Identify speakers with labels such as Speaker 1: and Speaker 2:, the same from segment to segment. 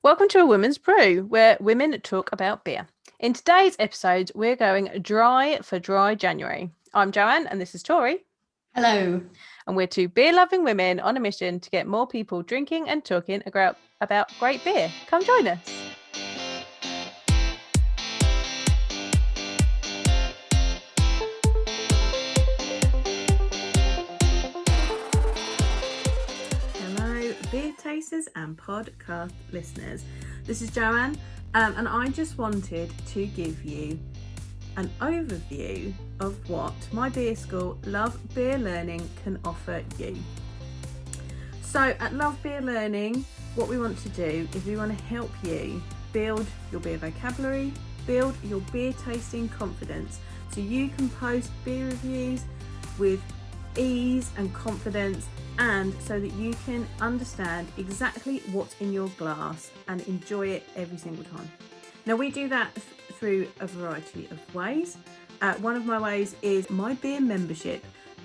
Speaker 1: Welcome to A Woman's Brew, where women talk about beer. In today's episode, we're going dry for Dry January. I'm Joanne, and this is Tori.
Speaker 2: Hello.
Speaker 1: And we're two beer-loving women on a mission to get more people drinking and talking about great beer. Come join us. Hello, beer tasters and podcast listeners. This is Joanne, and I just wanted to give you an overview of what my beer school, Love Beer Learning, can offer you. So at Love Beer Learning, what we want to do is we want to help you build your beer vocabulary, build your beer tasting confidence, so you can post beer reviews with ease and confidence, and so that you can understand exactly what's in your glass and enjoy it every single time. Now we do that through a variety of ways. One of my ways is my beer membership,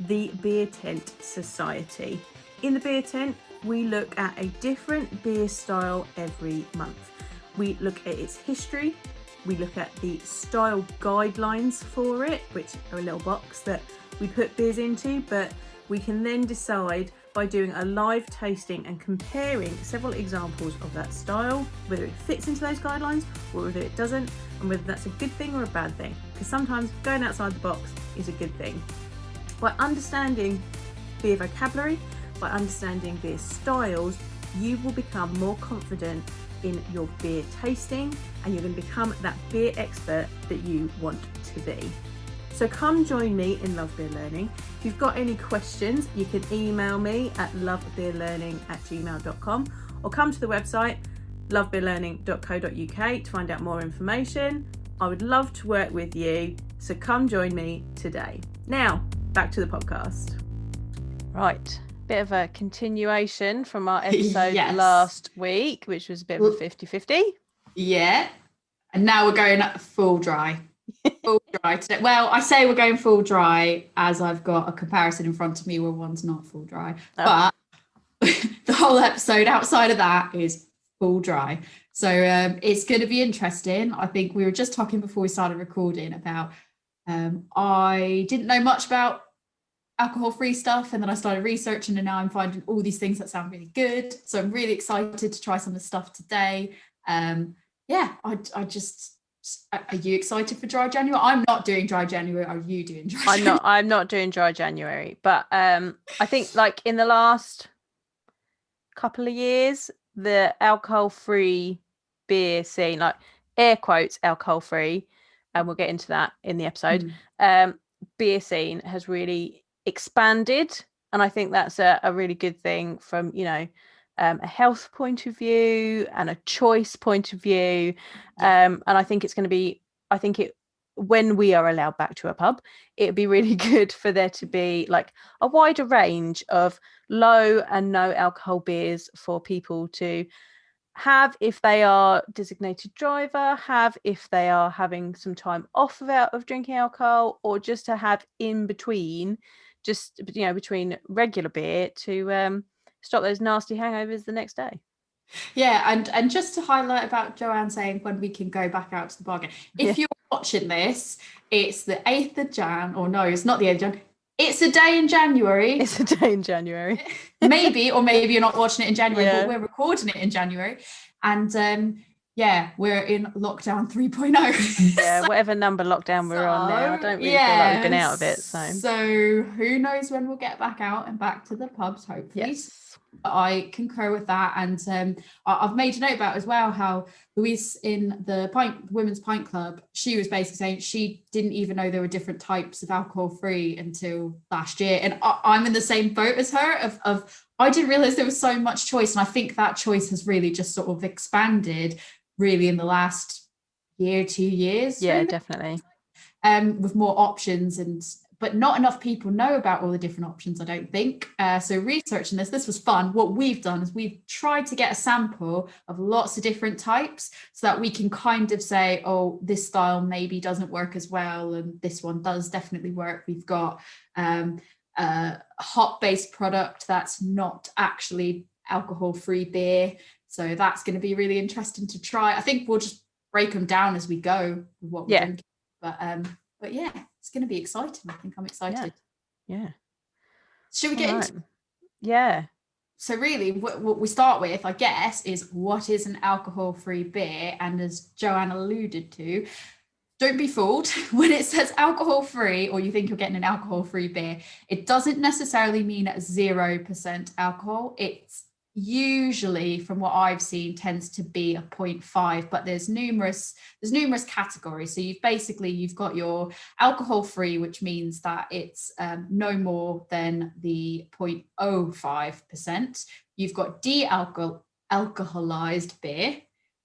Speaker 1: the Beer Tent Society. In the Beer Tent, we look at a different beer style every month. We look at its history, we look at the style guidelines for it, which are a little box that we put beers into, but we can then decide by doing a live tasting and comparing several examples of that style, whether it fits into those guidelines or whether it doesn't, and whether that's a good thing or a bad thing. Because sometimes going outside the box is a good thing. By understanding beer vocabulary, by understanding beer styles, you will become more confident in your beer tasting, and you're going to become that beer expert that you want to be. So come join me in Love Beer Learning. If you've got any questions, you can email me at lovebeerlearning@gmail.com or come to the website lovebeerlearning.co.uk to find out more information. I would love to work with you, so come join me today. Now, back to the podcast. Right, bit of a continuation from our episode last week, which was a bit of a 50-50.
Speaker 2: Yeah, and now we're going full dry. Full dry today. Well, I say we're going full dry as I've got a comparison in front of me where one's not full dry. But the whole episode outside of that is full dry. So it's going to be interesting. I think we were just talking before we started recording about I didn't know much about alcohol-free stuff, and then I started researching, and now I'm finding all these things that sound really good. So I'm really excited to try some of the stuff today. Are you excited for Dry January? I'm not doing Dry January. Are you doing Dry January?
Speaker 1: I'm not doing Dry January, but I think like in the last couple of years, the alcohol-free beer scene, like air quotes alcohol-free, and we'll get into that in the episode, beer scene has really expanded, and I think that's a really good thing from, a health point of view and a choice point of view. And I think it's going to be, when we are allowed back to a pub, it'd be really good for there to be like a wider range of low and no alcohol beers for people to have if they are designated driver, have if they are having some time off of drinking alcohol, or just to have in between, just between regular beer to stop those nasty hangovers the next day.
Speaker 2: Yeah, and just to highlight about Joanne saying when we can go back out to the bar again. If you're watching this, it's the 8th of Jan, or no, it's not the 8th of Jan. It's a day in January.
Speaker 1: It's a day in January.
Speaker 2: Maybe you're not watching it in January, but we're recording it in January. And we're in lockdown 3.0.
Speaker 1: Yeah, whatever number lockdown we're on now. I don't really feel like we've been out of it.
Speaker 2: So who knows when we'll get back out and back to the pubs, hopefully.
Speaker 1: Yes.
Speaker 2: I concur with that. And I've made a note about as well how Louise in the Women's Pint Club, she was basically saying she didn't even know there were different types of alcohol-free until last year. And I'm in the same boat as her of I didn't realize there was so much choice. And I think that choice has really just sort of expanded really in the last year, 2 years.
Speaker 1: Yeah,
Speaker 2: really.
Speaker 1: Definitely.
Speaker 2: With more options, but not enough people know about all the different options, I don't think. So researching this was fun. What we've done is we've tried to get a sample of lots of different types so that we can kind of say, oh, this style maybe doesn't work as well, and this one does definitely work. We've got a hop-based product that's not actually alcohol-free beer. So that's going to be really interesting to try. I think we'll just break them down as we go with what we're drinking. But yeah, it's going to be exciting. I think I'm excited.
Speaker 1: Yeah.
Speaker 2: Should we get into it?
Speaker 1: Yeah.
Speaker 2: So really, what we start with, I guess, is what is an alcohol-free beer? And as Joanne alluded to, don't be fooled when it says alcohol-free or you think you're getting an alcohol-free beer. It doesn't necessarily mean 0% alcohol. It's usually, from what I've seen, tends to be a 0.5, but there's numerous categories. So you've got your alcohol-free, which means that it's no more than the 0.05%. You've got de-alcoholized beer,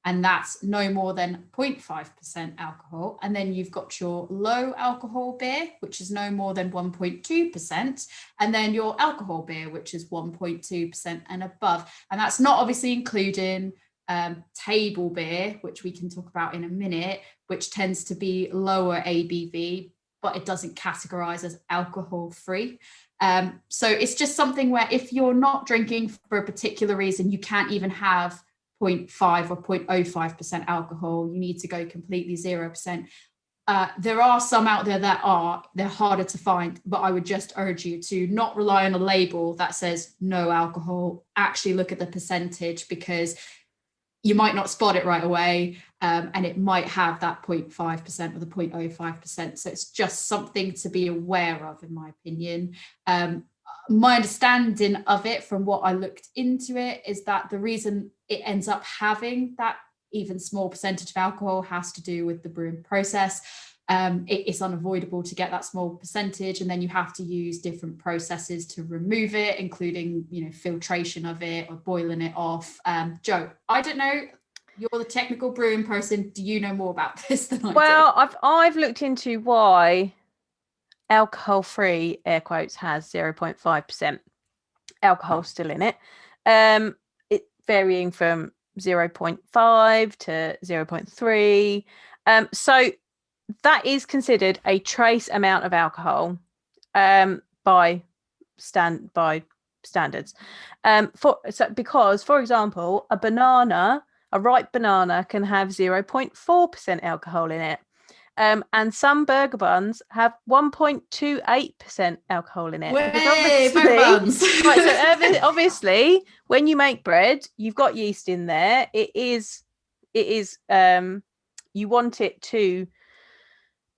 Speaker 2: and that's no more than 0.5% alcohol. And then you've got your low alcohol beer, which is no more than 1.2%. And then your alcohol beer, which is 1.2% and above. And that's not obviously including table beer, which we can talk about in a minute, which tends to be lower ABV, but it doesn't categorize as alcohol free. So it's just something where if you're not drinking for a particular reason, you can't even have 0.5 or 0.05% alcohol, you need to go completely 0%. There are some out there they're harder to find, but I would just urge you to not rely on a label that says no alcohol. Actually look at the percentage, because you might not spot it right away, and it might have that 0.5% or the 0.05%. So it's just something to be aware of, in my opinion. My understanding of it, from what I looked into it, is that the reason it ends up having that even small percentage of alcohol has to do with the brewing process. It's unavoidable to get that small percentage, and then you have to use different processes to remove it, including, filtration of it or boiling it off. Joe, I don't know, you're the technical brewing person. Do you know more about this than I do?
Speaker 1: Well, I've looked into why alcohol-free, air quotes, has 0.5% alcohol still in it. It varying from 0.5 to 0.3. So that is considered a trace amount of alcohol by standards. Because, for example, a ripe banana can have 0.4% alcohol in it. And some burger buns have 1.28% alcohol in it.
Speaker 2: Burger buns.
Speaker 1: Right, so obviously, when you make bread, you've got yeast in there. It is. You want it to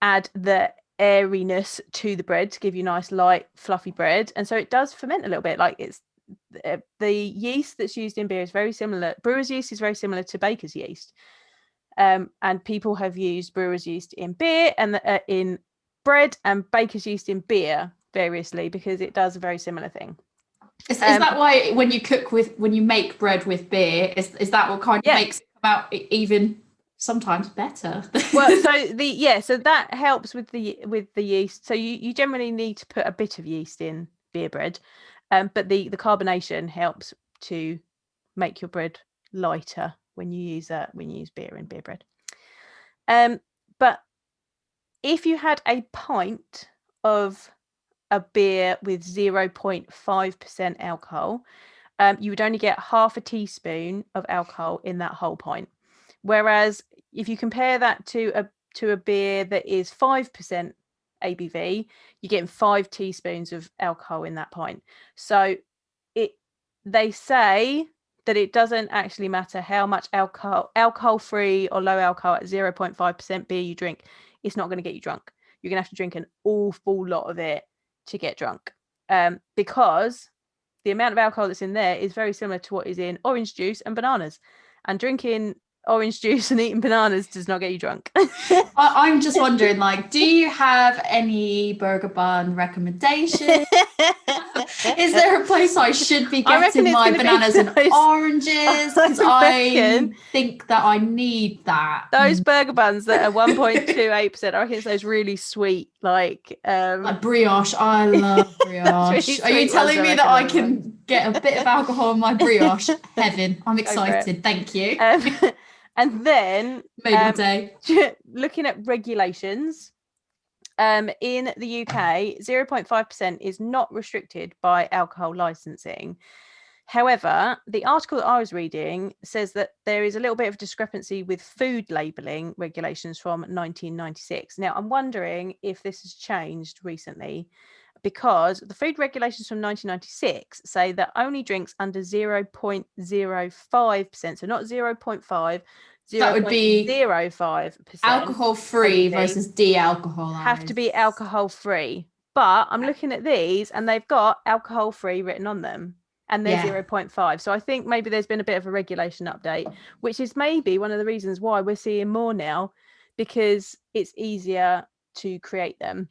Speaker 1: add the airiness to the bread to give you nice, light, fluffy bread, and so it does ferment a little bit. Like it's the yeast that's used in beer is very similar. Brewer's yeast is very similar to baker's yeast. And people have used brewer's yeast in beer and in bread, and baker's yeast in beer variously, because it does a very similar thing.
Speaker 2: Is that why when you make bread with beer, is that what kind of makes it come out even sometimes better?
Speaker 1: Well, so that helps with the yeast. So you generally need to put a bit of yeast in beer bread, but the carbonation helps to make your bread lighter when you use beer in beer bread. But if you had a pint of a beer with 0.5% alcohol, you would only get half a teaspoon of alcohol in that whole pint. Whereas if you compare that to a beer that is 5% ABV, you're getting 5 teaspoons of alcohol in that pint. So they say that it doesn't actually matter how much alcohol-free or low alcohol at 0.5% beer you drink. It's not going to get you drunk. You're going to have to drink an awful lot of it to get drunk, because the amount of alcohol that's in there is very similar to what is in orange juice and bananas. And drinking orange juice and eating bananas does not get you drunk.
Speaker 2: I'm just wondering, do you have any burger bun recommendations? Is there a place I should be getting my bananas and oranges? Because I think that I need that.
Speaker 1: Those burger buns that are 1.28%, I reckon it's those really sweet, like
Speaker 2: brioche. I love brioche. Are you telling me that I can get a bit of alcohol in my brioche? Heaven. I'm excited. Thank you.
Speaker 1: And then looking at regulations, in the UK, 0.5% is not restricted by alcohol licensing. However, the article that I was reading says that there is a little bit of discrepancy with food labelling regulations from 1996. Now, I'm wondering if this has changed recently, because the food regulations from 1996 say that only drinks under 0.05%, so not 0.5,
Speaker 2: That would be
Speaker 1: 0.05%
Speaker 2: alcohol-free
Speaker 1: ABV,
Speaker 2: versus de-alcoholized.
Speaker 1: have to be alcohol-free. But I'm looking at these and they've got alcohol-free written on them. And they're 0.5. So I think maybe there's been a bit of a regulation update, which is maybe one of the reasons why we're seeing more now, because it's easier to create them.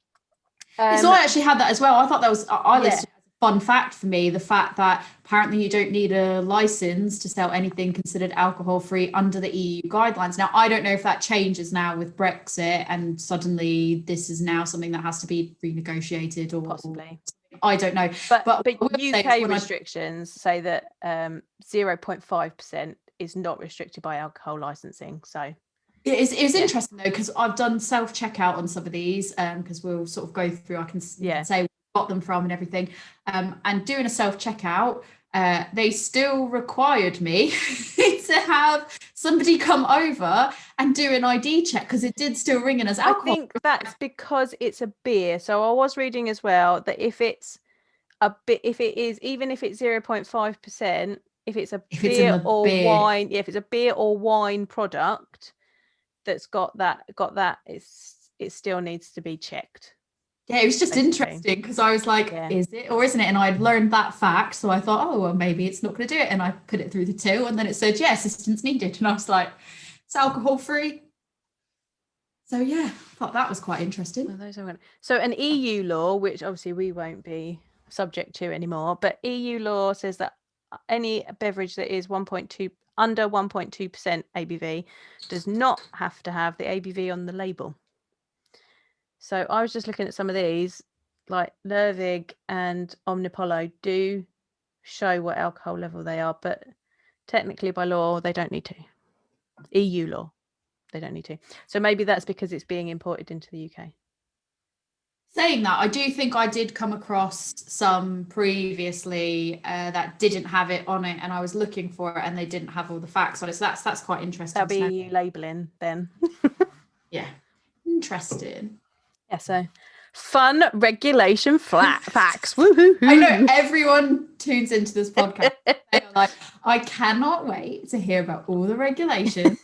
Speaker 2: So I actually had that as well. I thought that was, I listed as a fun fact for me, the fact that apparently you don't need a license to sell anything considered alcohol-free under the EU guidelines. Now, I don't know if that changes now with Brexit and suddenly this is now something that has to be renegotiated or possibly. I don't know.
Speaker 1: But UK restrictions say that 0.5% is not restricted by alcohol licensing. So
Speaker 2: it was interesting though, because I've done self-checkout on some of these because we'll sort of go through, I can say where we got them from and everything. And doing a self-checkout, they still required me to have somebody come over and do an ID check because it did still ring in as alcohol.
Speaker 1: I think that's because it's a beer. So I was reading as well that if it's a bit, if it is, even if it's 0.5%, if it's a beer or wine, if it's a beer or wine product that's got that, it still needs to be checked.
Speaker 2: Yeah, it was just interesting because I was like, is it or isn't it? And I'd learned that fact. So I thought, oh, well, maybe it's not going to do it. And I put it through the till and then it said, yeah, assistance needed. And I was like, it's alcohol free. So yeah, I thought that was quite interesting.
Speaker 1: Well, so an EU law, which obviously we won't be subject to anymore, but EU law says that any beverage that is under 1.2% ABV does not have to have the ABV on the label. So I was just looking at some of these, like Lervig and Omnipollo do show what alcohol level they are, but technically by law they don't need to. EU law, they don't need to. So maybe that's because it's being imported into the UK.
Speaker 2: Saying that, I do think I did come across some previously that didn't have it on it, and I was looking for it, and they didn't have all the facts on it. So that's quite interesting.
Speaker 1: That'll be labelling then.
Speaker 2: Yeah, interesting.
Speaker 1: Yeah, so fun regulation facts. Woohoo!
Speaker 2: I know everyone tunes into this podcast. They are like, I cannot wait to hear about all the regulations.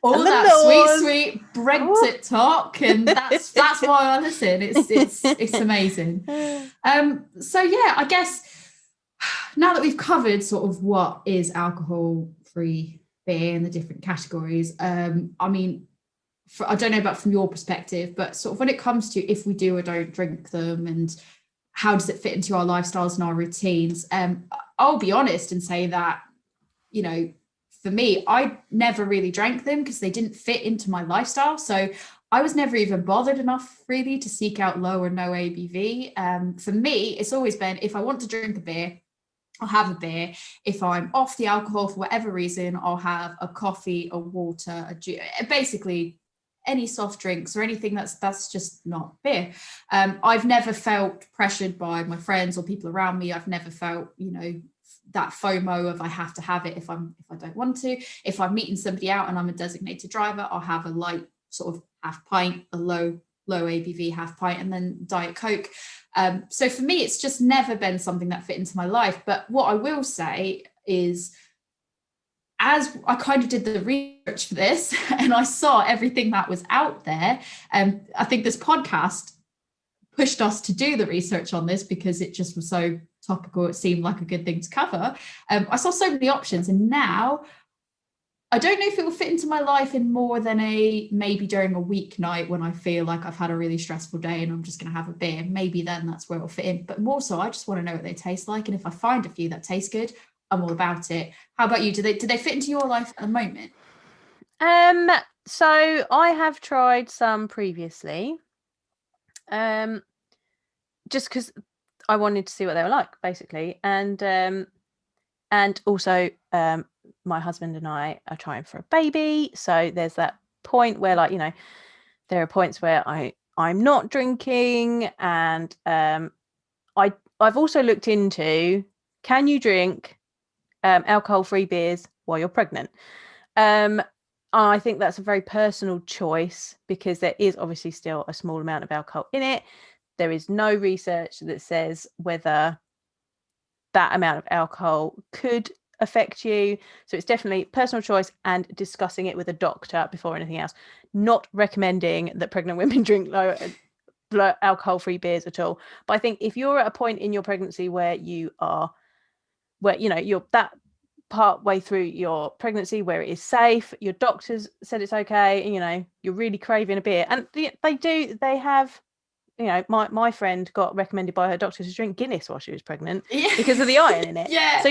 Speaker 2: All that sweet Brexit talk, and that's why I listen. It's amazing. So yeah, I guess now that we've covered sort of what is alcohol-free beer and the different categories, I mean, I don't know about from your perspective, but sort of when it comes to if we do or don't drink them and how does it fit into our lifestyles and our routines, I'll be honest and say that, you know, for me, I never really drank them because they didn't fit into my lifestyle. So I was never even bothered enough really to seek out low or no ABV. For me, it's always been, if I want to drink a beer, I'll have a beer. If I'm off the alcohol for whatever reason, I'll have a coffee, a water, a juice, basically any soft drinks or anything that's just not beer. I've never felt pressured by my friends or people around me. I've never felt, you know, that FOMO of I have to have it if I don't want to. If I'm meeting somebody out and I'm a designated driver, I'll have a light sort of half pint, a low ABV half pint, and then Diet Coke. So for me, it's just never been something that fit into my life. But what I will say is, as I kind of did the research for this and I saw everything that was out there, I think this podcast pushed us to do the research on this because it just was so topical. It seemed like a good thing to cover. I saw so many options, and now I don't know if it will fit into my life in more than maybe during a weeknight when I feel like I've had a really stressful day and I'm just going to have a beer. Maybe then that's where it'll fit in. But more so, I just want to know what they taste like, and if I find a few that taste good, I'm all about it. How about you? Do they fit into your life at the moment?
Speaker 1: So I have tried some previously. Just because I wanted to see what they were like, basically. And also my husband and I are trying for a baby. So there's that point where, like, you know, there are points where I'm not drinking, and I've also looked into can you drink alcohol-free beers while you're pregnant? I think that's a very personal choice because there is obviously still a small amount of alcohol in it. There is no research that says whether that amount of alcohol could affect you. So it's definitely personal choice and discussing it with a doctor before anything else. Not recommending that pregnant women drink low alcohol-free beers at all. But I think if you're at a point in your pregnancy where you're that part way through your pregnancy where it is safe, your doctors said it's okay, and you're really craving a beer, and they have, my friend got recommended by her doctor to drink Guinness while she was pregnant because of the iron in it.
Speaker 2: Yeah.
Speaker 1: So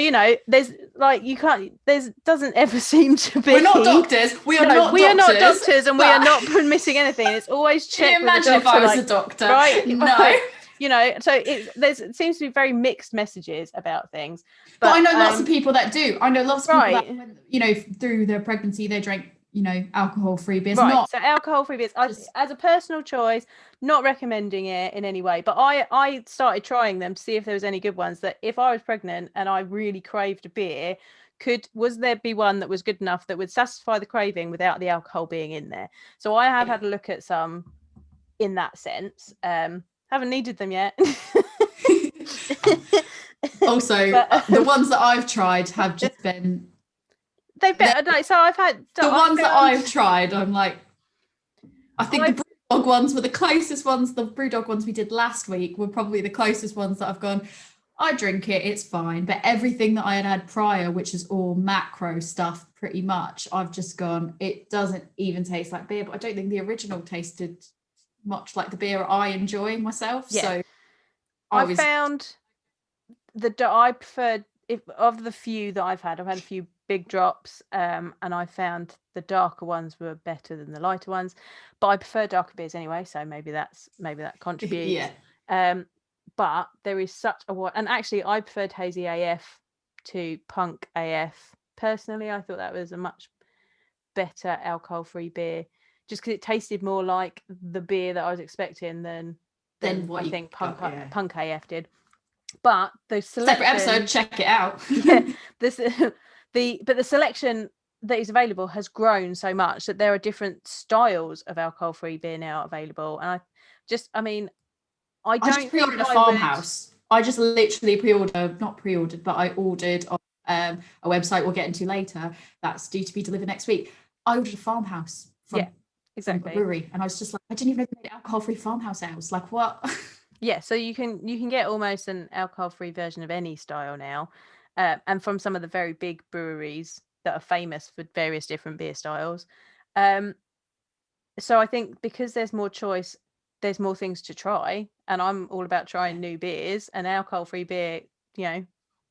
Speaker 1: there's doesn't ever seem to be.
Speaker 2: We're not doctors. We are not doctors,
Speaker 1: and we are not missing anything. It's always checked.
Speaker 2: Can you imagine
Speaker 1: with the doctor,
Speaker 2: if I was a doctor?
Speaker 1: Right?
Speaker 2: No.
Speaker 1: So it seems to be very mixed messages about things.
Speaker 2: But I know lots of people that do. I know lots of people that, through their pregnancy, they drank, alcohol-free beers.
Speaker 1: Right. So alcohol-free beers, as a personal choice, not recommending it in any way. But I started trying them to see if there was any good ones. That if I was pregnant and I really craved a beer, was there be one that was good enough that would satisfy the craving without the alcohol being in there? So I have had a look at some in that sense. Haven't needed them yet.
Speaker 2: Also, the ones that I've tried have just been.
Speaker 1: They've been so I've had
Speaker 2: the ones that I've tried. I'm like, I think the Brewdog ones were the closest ones. The Brewdog ones we did last week were probably the closest ones that I've gone. I drink it, it's fine. But everything that I had prior, which is all macro stuff, pretty much, I've just gone. It doesn't even taste like beer. But I don't think the original tasted much like the beer I enjoy myself. Yeah. So
Speaker 1: I found I preferred, of the few that I've had a few big drops, and I found the darker ones were better than the lighter ones, but I prefer darker beers anyway, so maybe that contributes. But there is such a and actually I preferred Hazy AF to Punk AF personally. I thought that was a much better alcohol-free beer, just because it tasted more like the beer that I was expecting than what I think Punk AF did. But the selection,
Speaker 2: separate episode, check it out.
Speaker 1: But the selection that is available has grown so much that there are different styles of alcohol-free beer now available. And I just pre-ordered
Speaker 2: a Farmhouse. I just literally but I ordered on a website we'll get into later that's due to be delivered next week. I ordered a Farmhouse from a brewery, and I was just like, I didn't even know they made alcohol-free Farmhouse ales. Like, what?
Speaker 1: Yeah, so you can get almost an alcohol-free version of any style now, and from some of the very big breweries that are famous for various different beer styles. So I think because there's more choice, there's more things to try, and I'm all about trying new beers, and alcohol-free beer,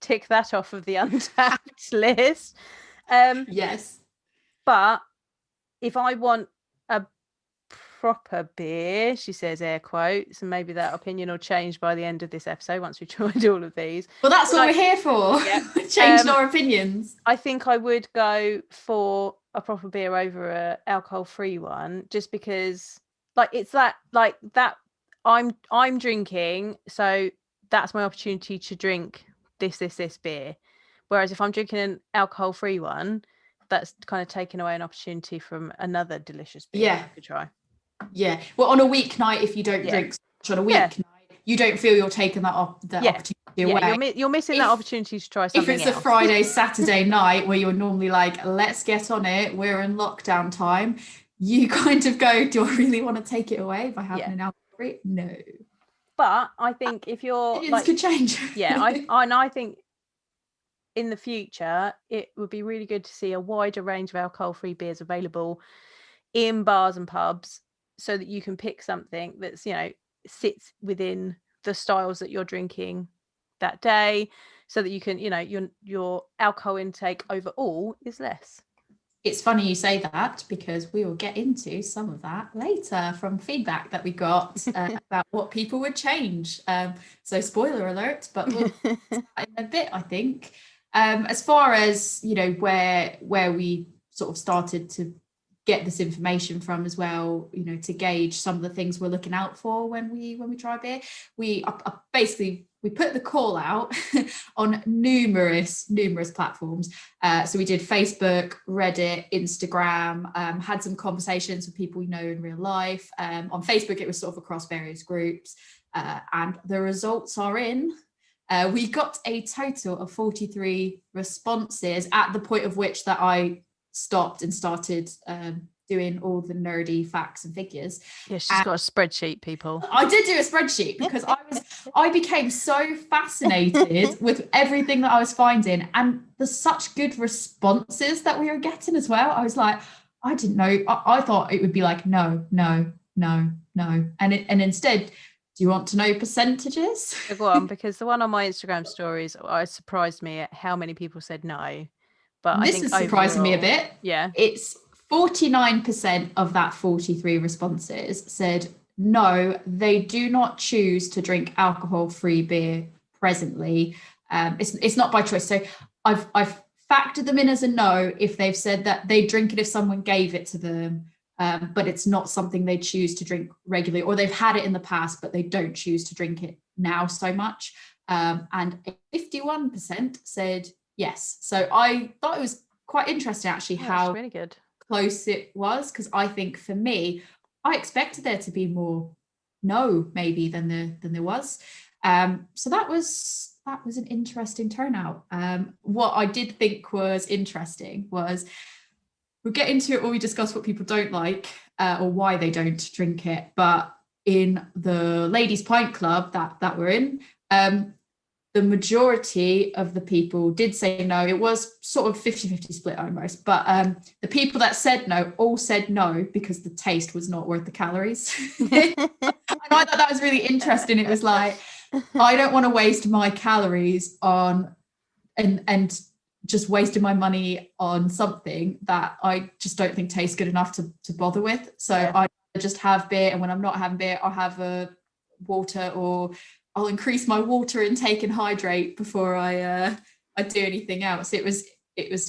Speaker 1: tick that off of the Untapped list.
Speaker 2: Yes.
Speaker 1: But if I want a proper beer, she says, air quotes, and maybe that opinion will change by the end of this episode once we've tried all of these.
Speaker 2: Well, that's what we're here for. Yeah. Change our opinions.
Speaker 1: I think I would go for a proper beer over a alcohol-free one, just because it's that I'm drinking, so that's my opportunity to drink this beer. Whereas if I'm drinking an alcohol-free one, that's kind of taking away an opportunity from another delicious beer I could try.
Speaker 2: Yeah. Well, on a weeknight, if you don't drink on a weeknight, you don't feel you're taking that opportunity away.
Speaker 1: You're missing that opportunity to try something else.
Speaker 2: If it's a Friday, Saturday night where you're normally like, let's get on it, we're in lockdown time, you kind of go, do I really want to take it away by having an alcohol-free? No.
Speaker 1: But I think if you're
Speaker 2: it could change.
Speaker 1: I think in the future it would be really good to see a wider range of alcohol-free beers available in bars and pubs, so that you can pick something that's sits within the styles that you're drinking that day, so that you can your alcohol intake overall is less.
Speaker 2: It's funny you say that, because we will get into some of that later from feedback that we got about what people would change. So spoiler alert, but we'll in a bit, I think. As far as where we sort of started to get this information from as well, to gauge some of the things we're looking out for when we try beer, we basically we put the call out on numerous platforms. So we did Facebook, Reddit, Instagram, had some conversations with people we know in real life. On Facebook, it was sort of across various groups, and the results are in. We got a total of 43 responses at the point of which that I stopped and started doing all the nerdy facts and figures.
Speaker 3: Yeah, she's got a spreadsheet, people.
Speaker 2: I did do a spreadsheet because I became so fascinated with everything that I was finding, and the such good responses that we were getting as well. I was like, I didn't know. I thought it would be like no, and instead, do you want to know percentages?
Speaker 3: Go on, because the one on my Instagram stories, it surprised me at how many people said no. But
Speaker 2: this is surprising me a bit.
Speaker 3: Yeah,
Speaker 2: it's 49% of that 43 responses said no, they do not choose to drink alcohol-free beer presently. It's not by choice. So I've factored them in as a no if they've said that they drink it if someone gave it to them, but it's not something they choose to drink regularly, or they've had it in the past but they don't choose to drink it now so much. And 51% said yes. So I thought it was quite interesting actually how
Speaker 3: really good.
Speaker 2: Close it was, because I think for me, I expected there to be more no maybe than there was. So that was an interesting turnout. What I did think was interesting was we'll get into it when we discuss what people don't like or why they don't drink it. But in the ladies' pint club that we're in, the majority of the people did say no. It was sort of 50-50 split almost, but the people that said no all said no because the taste was not worth the calories. And I thought that was really interesting. It was like, I don't want to waste my calories on and just wasting my money on something that I just don't think tastes good enough to bother with. So I just have beer, and when I'm not having beer, I'll have a water, or I'll increase my water intake and hydrate before I do anything else. It was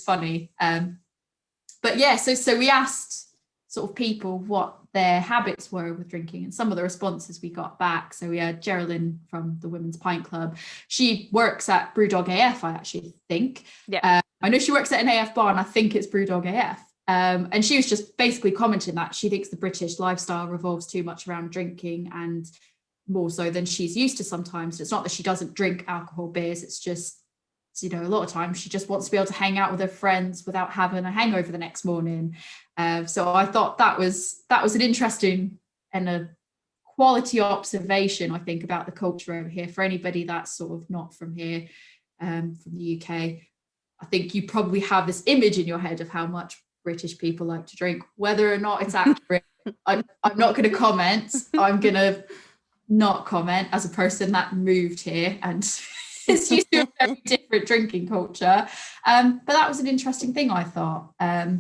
Speaker 2: funny. But yeah, so we asked sort of people what their habits were with drinking, and some of the responses we got back. So we had Geraldine from the Women's Pint Club. She works at Brewdog AF, I actually think.
Speaker 3: Yeah.
Speaker 2: I know she works at an AF bar, and I think it's Brewdog AF. And she was just basically commenting that she thinks the British lifestyle revolves too much around drinking, and more so than she's used to sometimes. It's not that she doesn't drink alcohol beers, it's just, a lot of times she just wants to be able to hang out with her friends without having a hangover the next morning. So I thought that was an interesting and a quality observation, I think, about the culture over here for anybody that's sort of not from here, from the UK. I think you probably have this image in your head of how much British people like to drink. Whether or not it's accurate, I'm not going to comment. I'm going to not comment as a person that moved here and is used to a very different drinking culture. But that was an interesting thing, I thought. I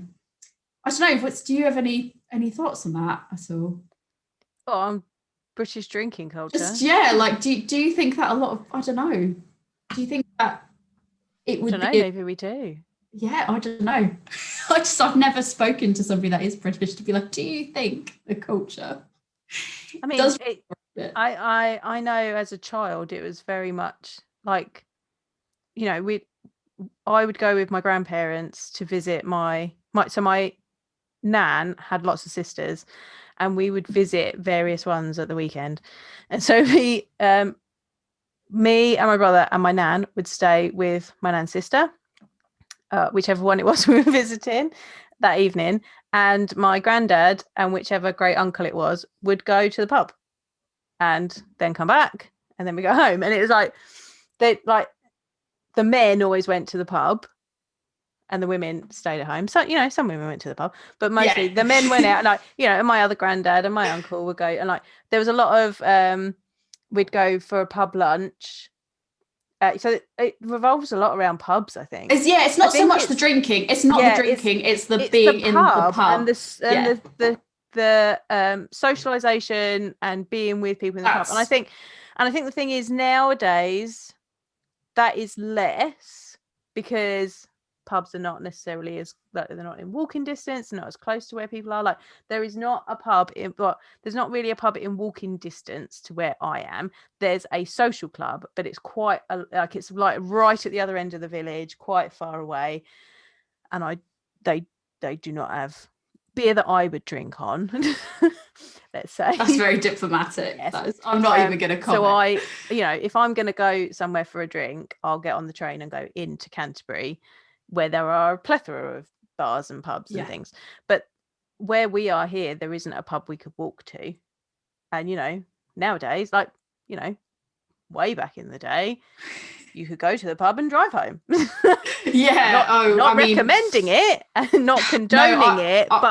Speaker 2: don't know, do you have any thoughts on that at all?
Speaker 3: On British drinking culture?
Speaker 2: Do you think that a lot of, I don't know, do you think that it would be...
Speaker 3: maybe we do.
Speaker 2: Yeah, I don't know. I've never spoken to somebody that is British to be like, do you think the culture...
Speaker 3: I mean, I know as a child it was very much like, I would go with my grandparents to visit my nan had lots of sisters, and we would visit various ones at the weekend, and so me and my brother and my nan would stay with my nan's sister, whichever one it was we were visiting that evening, and my granddad and whichever great uncle it was would go to the pub and then come back, and then we go home. And it was like the men always went to the pub and the women stayed at home. So some women went to the pub, but mostly the men went out. And my other granddad and my uncle would go, and there was a lot of we'd go for a pub lunch. So it revolves a lot around pubs, I think.
Speaker 2: It's not so much the drinking. It's not the drinking. It's the being in the pub
Speaker 3: and the socialization and being with people in the pub. And I think the thing is, nowadays that is less, because pubs are not necessarily as, like, they're not in walking distance, not as close to where people are. Like, there is not a pub in, but there's not really a pub in walking distance to where I am. There's a social club, but it's quite like, it's like right at the other end of the village, quite far away, and they do not have beer that I would drink on. Let's say
Speaker 2: That's very diplomatic.
Speaker 3: Yes.
Speaker 2: I'm not even going to comment.
Speaker 3: So if I'm going to go somewhere for a drink, I'll get on the train and go into Canterbury, where there are a plethora of bars and pubs and things. But where we are here, there isn't a pub we could walk to. And nowadays, like, way back in the day, you could go to the pub and drive home.
Speaker 2: Yeah.
Speaker 3: Not recommending it and not condoning it, but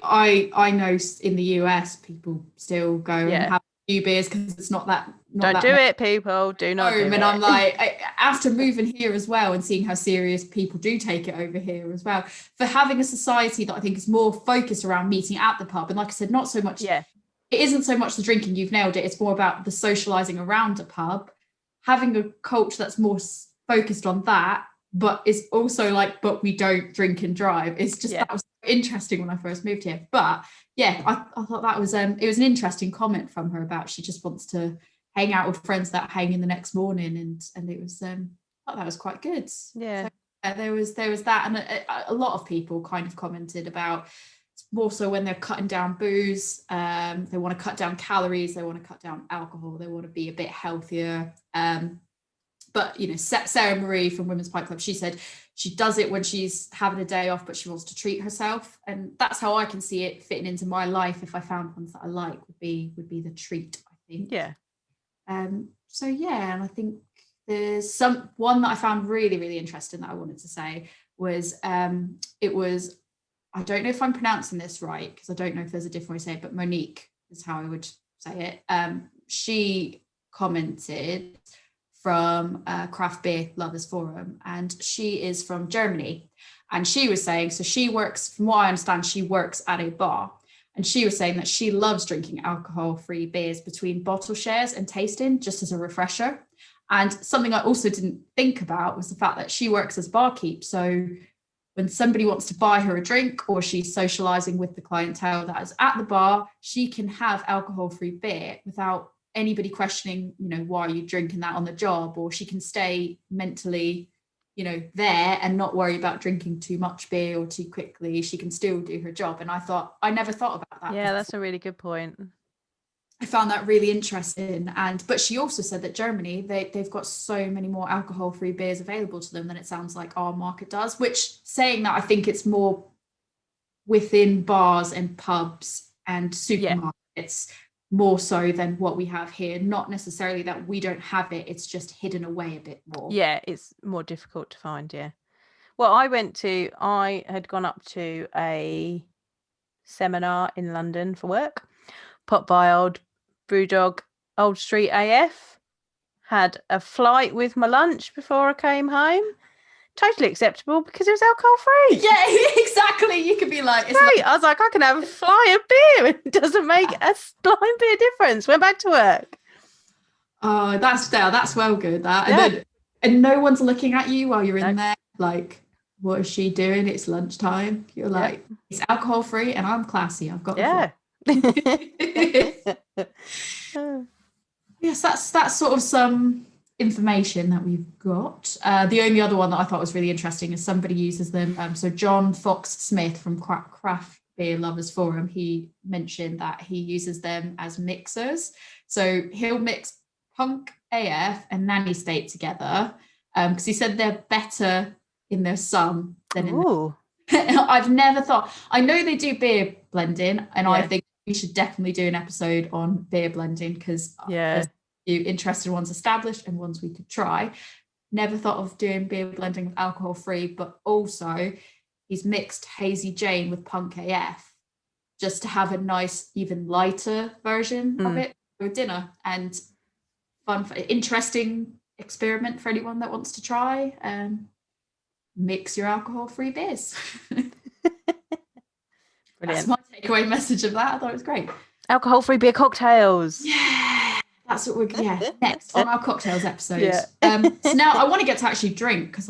Speaker 2: I know in the US people still go and have a few beers because it's not that.
Speaker 3: Don't do it, people. Do not do it.
Speaker 2: And I'm like, after moving here as well and seeing how serious people do take it over here as well, for having a society that I think is more focused around meeting at the pub, and like I said, not so much. Yeah. It isn't so much the drinking. You've nailed it. It's more about the socializing around a pub. Having a culture that's more focused on that, but is also like, but we don't drink and drive. It's just, that was interesting when I first moved here. But yeah, I thought that was, it was an interesting comment from her about she just wants to hang out with friends that hang in the next morning. And it was, I thought that was quite good.
Speaker 3: Yeah.
Speaker 2: So, there was that. And a lot of people kind of commented about, more so when they're cutting down booze, they want to cut down calories, they want to cut down alcohol, they want to be a bit healthier. But Sarah Marie from Women's Pint Club, she said she does it when she's having a day off, but she wants to treat herself, and that's how I can see it fitting into my life. If I found ones that I like, would be the treat, I think. So and I think there's one that I found really, really interesting that I wanted to say was I don't know if I'm pronouncing this right, because I don't know if there's a different way to say it, but Monique is how I would say it. She commented from Craft Beer Lovers Forum, and she is from Germany. And she was saying, so she works, from what I understand, she works at a bar. And she was saying that she loves drinking alcohol-free beers between bottle shares and tasting, just as a refresher. And something I also didn't think about was the fact that she works as barkeep. So when somebody wants to buy her a drink, or she's socializing with the clientele that is at the bar, she can have alcohol-free beer without anybody questioning, why are you drinking that on the job? Or she can stay mentally, there and not worry about drinking too much beer or too quickly. She can still do her job. And I never thought about that.
Speaker 3: Yeah, that's a really good point.
Speaker 2: I found that really interesting. But she also said that Germany, they've got so many more alcohol-free beers available to them than it sounds like our market does, which, saying that, I think it's more within bars and pubs and supermarkets, more so than what we have here. Not necessarily that we don't have it, it's just hidden away a bit more.
Speaker 3: Yeah, it's more difficult to find, Well, I had gone up to a seminar in London for work, popped by old Brewdog Old Street AF, had a flight with my lunch before I came home. Totally acceptable because it was alcohol free.
Speaker 2: Yeah, exactly. You could be like,
Speaker 3: it's great. I was like, I can have a fly of beer. It doesn't make a blind bit of difference. Went back to work.
Speaker 2: Oh, that's well good. That and no one's looking at you while you're in there. Like, what is she doing? It's lunchtime. You're like, it's alcohol free, and I'm classy. I've got Yes, that's sort of some information that we've got. The only other one that I thought was really interesting is somebody uses them. So John Fox Smith from Craft Beer Lovers Forum, he mentioned that he uses them as mixers. So he'll mix Punk AF and Nanny State together, because he said they're better in their sum than in I've never thought. I know they do beer blending, and I think we should definitely do an episode on beer blending, because there's a few interesting ones established and ones we could try. Never thought of doing beer blending with alcohol free, but also he's mixed Hazy Jane with Punk AF just to have a nice, even lighter version of it for dinner. And interesting experiment for anyone that wants to try. Mix your alcohol-free beers. That's my takeaway message of that. I thought it was great.
Speaker 3: Alcohol-free beer cocktails.
Speaker 2: Yeah, that's what we're next on our cocktails episode. So now I want to get to actually drink, because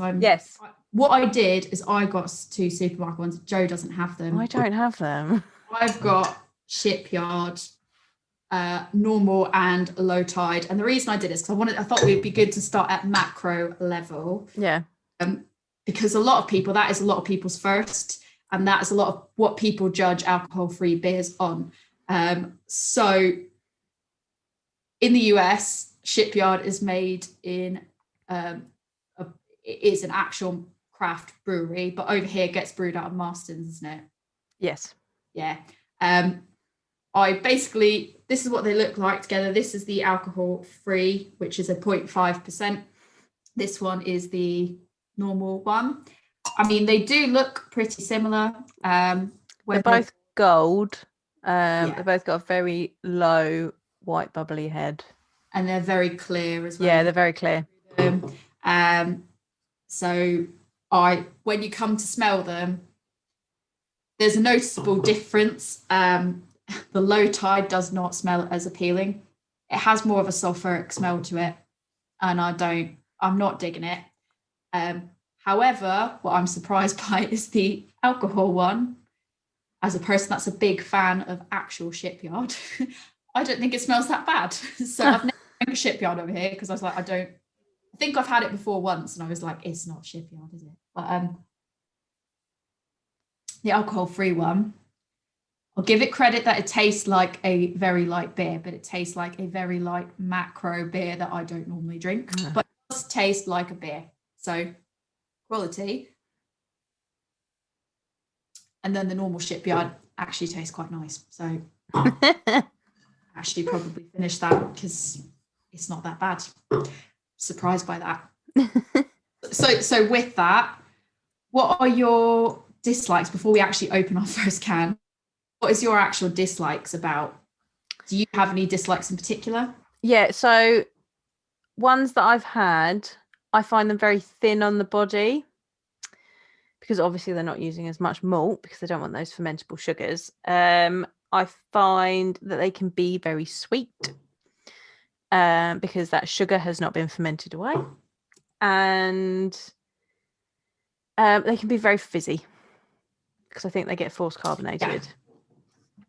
Speaker 2: what I did is I got 2 supermarket ones. Joe doesn't have them.
Speaker 3: I don't have them.
Speaker 2: I've got Shipyard, normal and low tide. And the reason I did is because I thought it would be good to start at macro level.
Speaker 3: Yeah.
Speaker 2: Because that is a lot of people's first, and that is a lot of what people judge alcohol-free beers on. So in the US, Shipyard is made in it is an actual craft brewery, but over here it gets brewed out of Marston's, isn't it?
Speaker 3: Yes.
Speaker 2: Yeah. This is what they look like together. This is the alcohol free, which is a 0.5%. This one is the normal one. I mean, they do look pretty similar.
Speaker 3: They're both gold. They've both got a very low white bubbly head.
Speaker 2: And they're very clear as well.
Speaker 3: Yeah, they're very clear.
Speaker 2: So when you come to smell them, there's a noticeable difference. The low tide does not smell as appealing. It has more of a sulfuric smell to it, and I'm not digging it. However, what I'm surprised by is the alcohol one. As a person that's a big fan of actual Shipyard, I don't think it smells that bad. So I've never drank a Shipyard over here because I was like, I think I've had it before once, and I was like, it's not Shipyard, is it? But the alcohol-free one, I'll give it credit that it tastes like a very light beer, but it tastes like a very light macro beer that I don't normally drink. But it does taste like a beer. So quality. And then the normal Shipyard actually tastes quite nice. So actually probably finish that because it's not that bad. Surprised by that. So with that, what are your dislikes before we actually open our first can? What is your actual dislikes about? Do you have any dislikes in particular?
Speaker 3: Yeah, so ones that I've had, I find them very thin on the body because obviously they're not using as much malt because they don't want those fermentable sugars. I find that they can be very sweet because that sugar has not been fermented away. And they can be very fizzy because I think they get force carbonated. Yeah.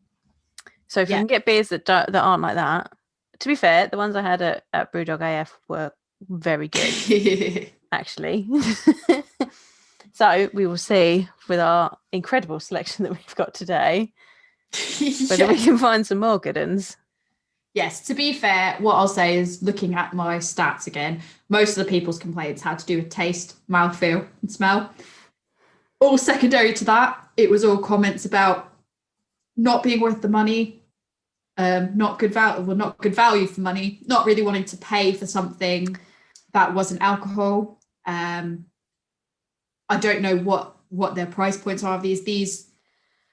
Speaker 3: So if you can get beers that aren't like that, to be fair, the ones I had at Brewdog AF were very good, actually. So we will see with our incredible selection that we've got today whether we can find some more good ones.
Speaker 2: Yes, to be fair, what I'll say is looking at my stats again, most of the people's complaints had to do with taste, mouthfeel, and smell. All secondary to that, it was all comments about not being worth the money, not good value for money, not really wanting to pay for something that wasn't alcohol. I don't know what their price points are of these.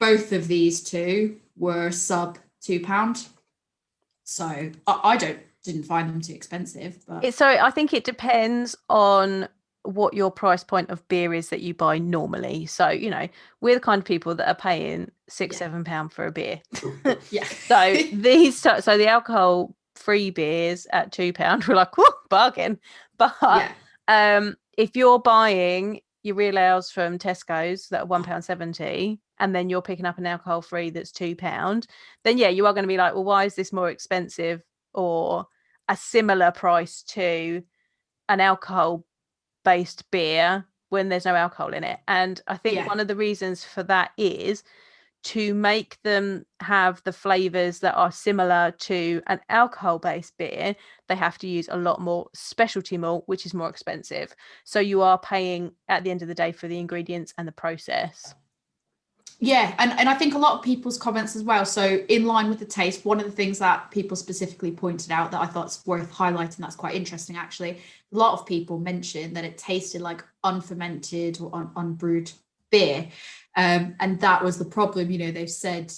Speaker 2: Both of these two were sub £2. So I didn't find them too expensive. But
Speaker 3: so I think it depends on what your price point of beer is that you buy normally. So, we're the kind of people that are paying £6-7 for a beer.
Speaker 2: Yeah.
Speaker 3: So the alcohol free beers at £2, we're like, whoa, bargain. But if you're buying your real ales from Tesco's that are £1.70 and then you're picking up an alcohol free that's £2, then you are going to be like, well, why is this more expensive or a similar price to an alcohol based beer when there's no alcohol in it? And I think one of the reasons for that is to make them have the flavors that are similar to an alcohol based beer, they have to use a lot more specialty malt, which is more expensive. So you are paying at the end of the day for the ingredients and the process.
Speaker 2: Yeah, and I think a lot of people's comments as well. So in line with the taste, one of the things that people specifically pointed out that I thought's worth highlighting, that's quite interesting actually, a lot of people mentioned that it tasted like unfermented or unbrewed beer. And that was the problem. They've said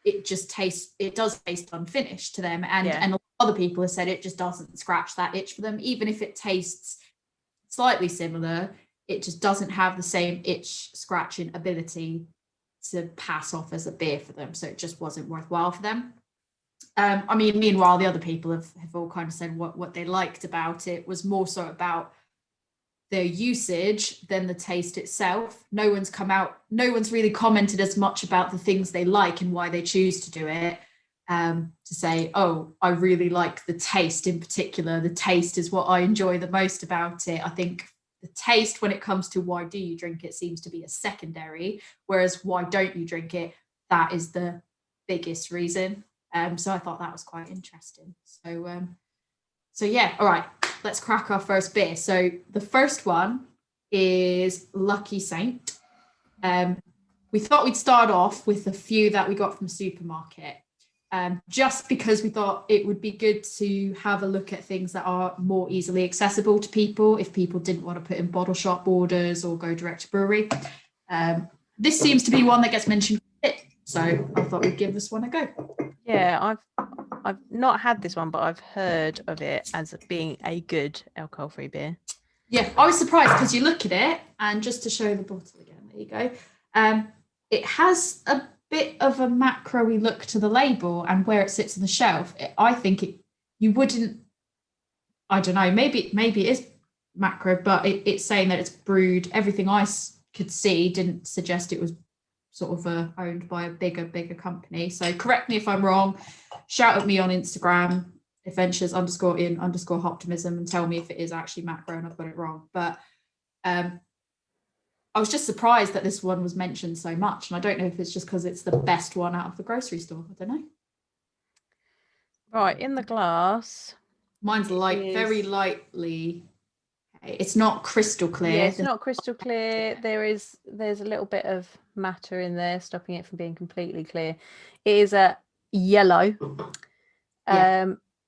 Speaker 2: it does taste unfinished to them. And a lot of other people have said it just doesn't scratch that itch for them. Even if it tastes slightly similar, it just doesn't have the same itch scratching ability to pass off as a beer for them. So it just wasn't worthwhile for them. Meanwhile, the other people have all kind of said what they liked about it was more so about their usage than the taste itself. No one's really commented as much about the things they like and why they choose to do it. To say, oh, I really like the taste in particular. The taste is what I enjoy the most about it. I think the taste, when it comes to why do you drink it, seems to be a secondary, whereas why don't you drink it, that is the biggest reason. So I thought that was quite interesting. So yeah, all right, let's crack our first beer. So the first one is Lucky Saint. We thought we'd start off with a few that we got from the supermarket, just because we thought it would be good to have a look at things that are more easily accessible to people if people didn't want to put in bottle shop orders or go direct to brewery. This seems to be one that gets mentioned a bit, so I thought we'd give this one a go.
Speaker 3: Yeah, I've not had this one, but I've heard of it as being a good alcohol-free beer.
Speaker 2: Yeah, I was surprised because you look at it, and just to show the bottle again, there you go. It has a bit of a macro-y look to the label and where it sits on the shelf. I think you wouldn't, I don't know, maybe it is macro, but it's saying that it's brewed. Everything I could see didn't suggest it was sort of owned by a bigger company. So correct me if I'm wrong. Shout at me on Instagram, adventures_in_optimism, and tell me if it is actually macro and I've got it wrong. But I was just surprised that this one was mentioned so much, and I don't know if it's just because it's the best one out of the grocery store. I don't know.
Speaker 3: Right, in the glass.
Speaker 2: Mine's very lightly. It's not crystal clear.
Speaker 3: Yeah, it's not crystal clear. There's a little bit of matter in there, stopping it from being completely clear. It is a yellow,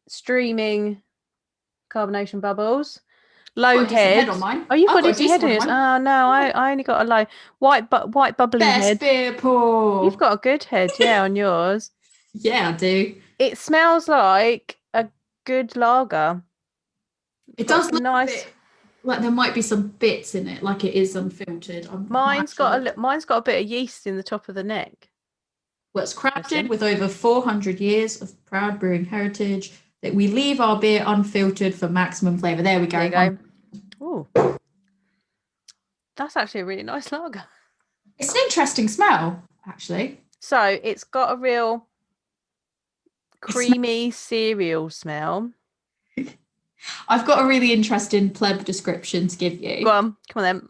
Speaker 3: streaming carbonation bubbles. Low head.
Speaker 2: On mine.
Speaker 3: Oh, you've got a decent head in yours. Oh no, I only got a low white bubbly head.
Speaker 2: Best beer pour.
Speaker 3: You've got a good head, yeah, on yours.
Speaker 2: Yeah, I do.
Speaker 3: It smells like a good lager.
Speaker 2: It does look nice. Like there might be some bits in it, like it is unfiltered.
Speaker 3: Mine's got a bit of yeast in the top of the neck.
Speaker 2: Well, it's crafted with over 400 years of proud brewing heritage. That we leave our beer unfiltered for maximum flavour. There we go.
Speaker 3: There you go. Oh, that's actually a really nice lager.
Speaker 2: It's an interesting smell, actually.
Speaker 3: So it's got a real creamy cereal smell.
Speaker 2: I've got a really interesting pleb description to give you.
Speaker 3: Go on, come on then.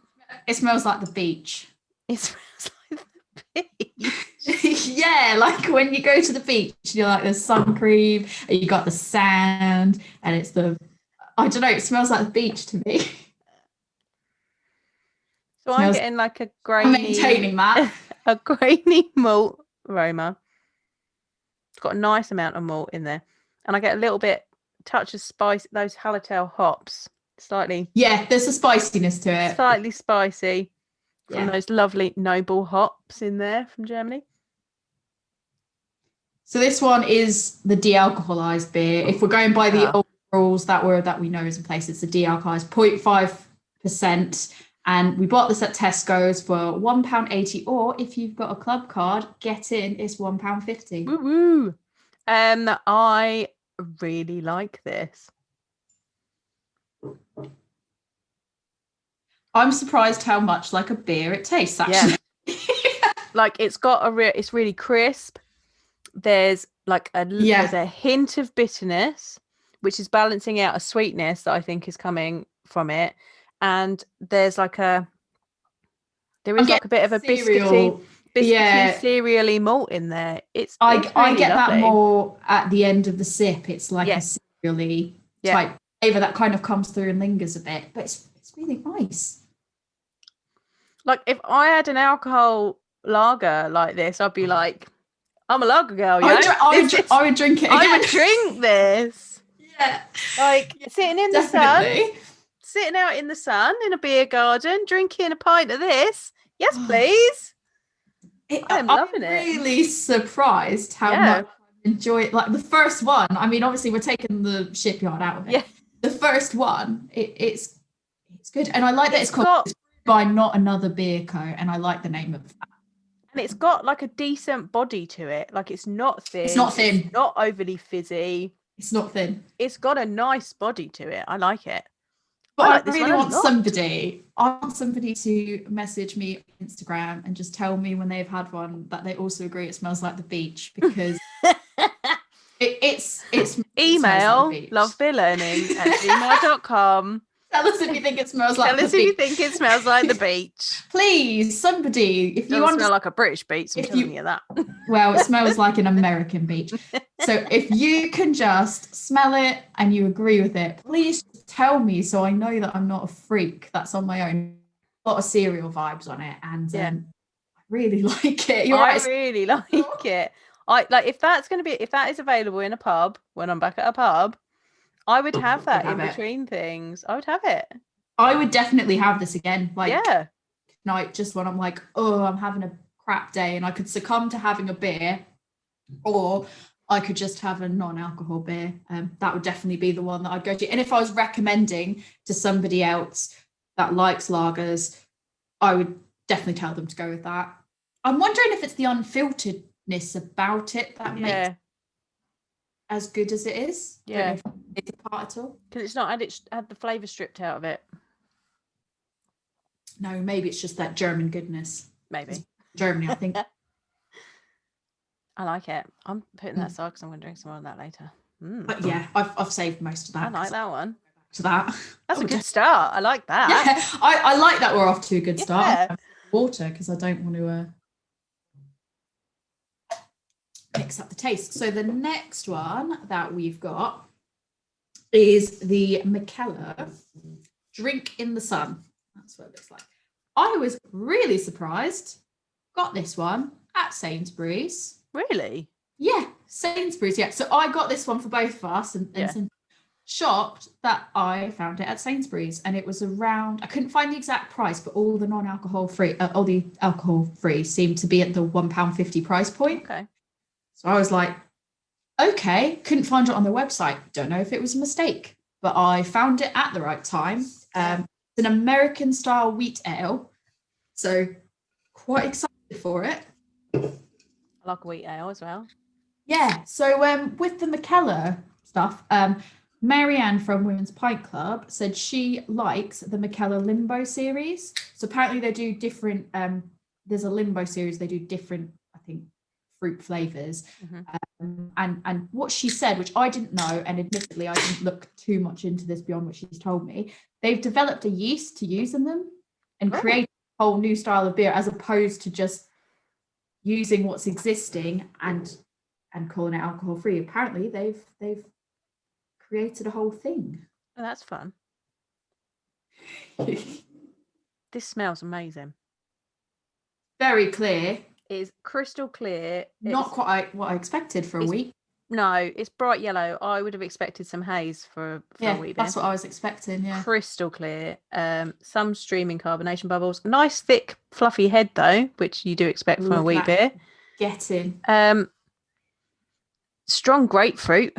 Speaker 2: It smells like the beach.
Speaker 3: It smells like the beach.
Speaker 2: Yeah, like when you go to the beach, you're like there's sun cream, and you got the sand, and it's I don't know, it smells like the beach to me.
Speaker 3: So I'm getting like a grainy.
Speaker 2: I'm maintaining that.
Speaker 3: A grainy malt aroma. It's got a nice amount of malt in there, and I get a little bit touch of spice. Those Hallertau hops, slightly.
Speaker 2: Yeah, there's a spiciness to it.
Speaker 3: Slightly spicy from those lovely noble hops in there from Germany.
Speaker 2: So this one is the de-alcoholized beer. If we're going by the old rules that we know is in place, it's a de-alcoholized 0.5%. And we bought this at Tesco's for £1.80, or if you've got a club card, get in, it's £1.50.
Speaker 3: Woo woo. I really like this.
Speaker 2: I'm surprised how much like a beer it tastes, actually.
Speaker 3: Yeah. Like it's got it's really crisp. There's like there's a hint of bitterness, which is balancing out a sweetness that I think is coming from it. And there's like a bit of a biscuity cereally malt in there.
Speaker 2: I
Speaker 3: really
Speaker 2: get
Speaker 3: lovely.
Speaker 2: that more at the end of the sip. It's like a cereally type flavour that kind of comes through and lingers a bit, but it's really nice.
Speaker 3: Like if I had an alcohol lager like this, I'd be like, I'm a lager girl.
Speaker 2: I would drink it again.
Speaker 3: I would drink this.
Speaker 2: Yeah.
Speaker 3: Like sitting in the sun. Sitting out in the sun in a beer garden, drinking a pint of this. Yes, please. I'm loving it.
Speaker 2: I'm really surprised how much I enjoy it. Like the first one, I mean, obviously we're taking the shipyard out of it. Yeah. The first one, it's good. And I like that it's called by Not Another Beer Co. And I like the name of that.
Speaker 3: And it's got like a decent body to it. Like it's not thin.
Speaker 2: It's not thin.
Speaker 3: It's not overly fizzy.
Speaker 2: It's not thin.
Speaker 3: It's got a nice body to it. I like it.
Speaker 2: But
Speaker 3: I like this
Speaker 2: really
Speaker 3: one a
Speaker 2: want
Speaker 3: lot.
Speaker 2: I want somebody to message me on Instagram and just tell me when they've had one that they also agree it smells like the beach, because it smells like the
Speaker 3: Email
Speaker 2: beach.
Speaker 3: lovebeerlearning@gmail.com.
Speaker 2: Tell us if you think it smells like
Speaker 3: Tell
Speaker 2: the
Speaker 3: us if you
Speaker 2: beach.
Speaker 3: think it smells like the beach.
Speaker 2: Please, somebody, if you
Speaker 3: Doesn't smell
Speaker 2: understand.
Speaker 3: like a British beach, I'm
Speaker 2: if
Speaker 3: telling
Speaker 2: you-
Speaker 3: you that.
Speaker 2: Well, it smells like an American beach. So if you can just smell it and you agree with it, please tell me so I know that I'm not a freak that's on my own. A lot of cereal vibes on it, and
Speaker 3: Yeah.
Speaker 2: I really like it. You're
Speaker 3: I
Speaker 2: right.
Speaker 3: really like it. I like if that is available in a pub when I'm back at a pub, I would have that
Speaker 2: have
Speaker 3: in
Speaker 2: it.
Speaker 3: between things. I would have it.
Speaker 2: I would definitely have this again. Like
Speaker 3: Yeah.
Speaker 2: night, just when I'm like, oh, I'm having a crap day, and I could succumb to having a beer, or I could just have a non-alcohol beer. That would definitely be the one that I'd go to. And if I was recommending to somebody else that likes lagers, I would definitely tell them to go with that. I'm wondering if it's the unfilteredness about it that makes it as good as it is.
Speaker 3: Yeah.
Speaker 2: Don't know if it's a part at all.
Speaker 3: Because it's not had the flavour stripped out of it.
Speaker 2: No, maybe it's just that German goodness.
Speaker 3: Maybe.
Speaker 2: Germany, I think.
Speaker 3: I like it. I'm putting that aside because I'm going to drink some more of that later.
Speaker 2: But yeah, I've saved most of that.
Speaker 3: I like that one.
Speaker 2: To that.
Speaker 3: That's a good start. I like that.
Speaker 2: Yeah, I like that we're off to a good start.
Speaker 3: Yeah.
Speaker 2: Water, because I don't want to mix up the taste. So the next one that we've got is the McKellar Drink in the Sun. That's what it looks like. I was really surprised. Got this one at Sainsbury's.
Speaker 3: Really?
Speaker 2: Yeah, Sainsbury's. Yeah. So I got this one for both of us, and shocked that I found it at Sainsbury's, and it was around. I couldn't find the exact price, but all the non-alcohol free, all the alcohol free seemed to be at the £1.50 price point.
Speaker 3: Okay.
Speaker 2: So I was like, okay, couldn't find it on their website. Don't know if it was a mistake, but I found it at the right time. It's an American style wheat ale, so quite excited for it.
Speaker 3: I like a wheat ale as well.
Speaker 2: Yeah. So with the McKellar stuff, Marianne from Women's Pint Club said she likes the McKellar Limbo series. So apparently they do different. There's a Limbo series. They do different, I think, fruit flavors. And what she said, which I didn't know, and admittedly I didn't look too much into this beyond what she's told me, they've developed a yeast to use in them and create a whole new style of beer, as opposed to just using what's existing and calling it alcohol free. Apparently they've created a whole thing.
Speaker 3: Oh, that's fun. This smells amazing.
Speaker 2: Very clear.
Speaker 3: It is crystal clear.
Speaker 2: Not quite what I expected for a wheat.
Speaker 3: No, it's bright yellow. I would have expected some haze for a wheat beer.
Speaker 2: That's what I was expecting. Yeah,
Speaker 3: crystal clear. Some streaming carbonation bubbles. Nice thick fluffy head though, which you do expect from a wheat beer.
Speaker 2: Getting.
Speaker 3: Strong grapefruit.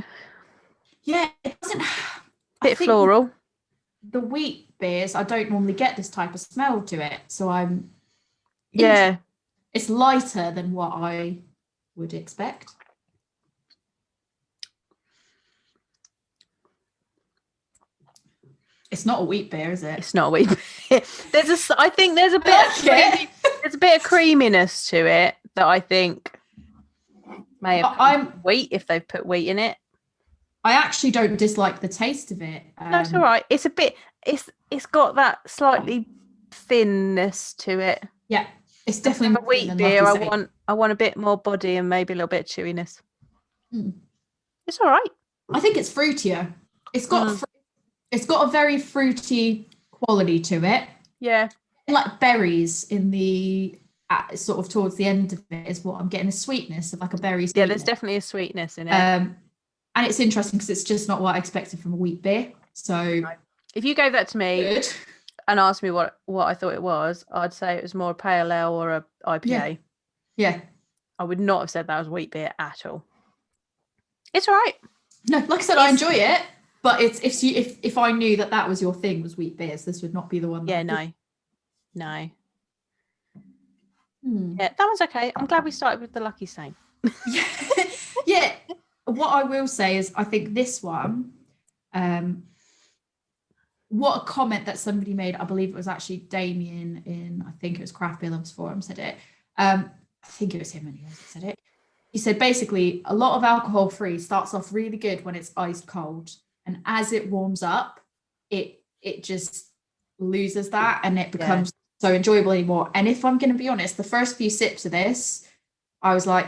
Speaker 2: Yeah, it doesn't.
Speaker 3: Bit floral.
Speaker 2: The wheat beers, I don't normally get this type of smell to it, so I'm.
Speaker 3: Yeah.
Speaker 2: It's lighter than what I would expect. It's not a wheat beer, is it?
Speaker 3: It's not a wheat beer. I think there's a bit. There's a bit of creaminess to it that I think may have come from wheat if they've put wheat in it.
Speaker 2: I actually don't dislike the taste of it.
Speaker 3: No, it's all right. It's a bit. It's got that slightly thinness to it.
Speaker 2: Yeah, it's definitely
Speaker 3: a wheat beer. I want a bit more body and maybe a little bit of chewiness. It's all right.
Speaker 2: I think it's fruitier. It's got a very fruity quality to it.
Speaker 3: Yeah,
Speaker 2: like berries in the sort of towards the end of it is what I'm getting, a sweetness of like a berry.
Speaker 3: Yeah, there's definitely a sweetness in it.
Speaker 2: And it's interesting because it's just not what I expected from a wheat beer. So
Speaker 3: if you gave that to me and asked me what I thought it was, I'd say it was more a pale ale or a IPA.
Speaker 2: Yeah.
Speaker 3: I would not have said that was wheat beer at all. It's all right.
Speaker 2: No, like I said, I enjoy it, but it's if I knew that was your thing, was wheat beers, this would not be the one.
Speaker 3: Yeah, no. Yeah, that one's okay. I'm glad we started with the Lucky Saint.
Speaker 2: Yeah. What I will say is I think this one, what a comment that somebody made. I believe it was actually Damien in, I think it was Craft Beer Lovers Forum said it. I think it was him anyways that said it. He said basically a lot of alcohol free starts off really good when it's ice cold, and as it warms up, it just loses that and it becomes so enjoyable anymore. And if I'm going to be honest, the first few sips of this, I was like,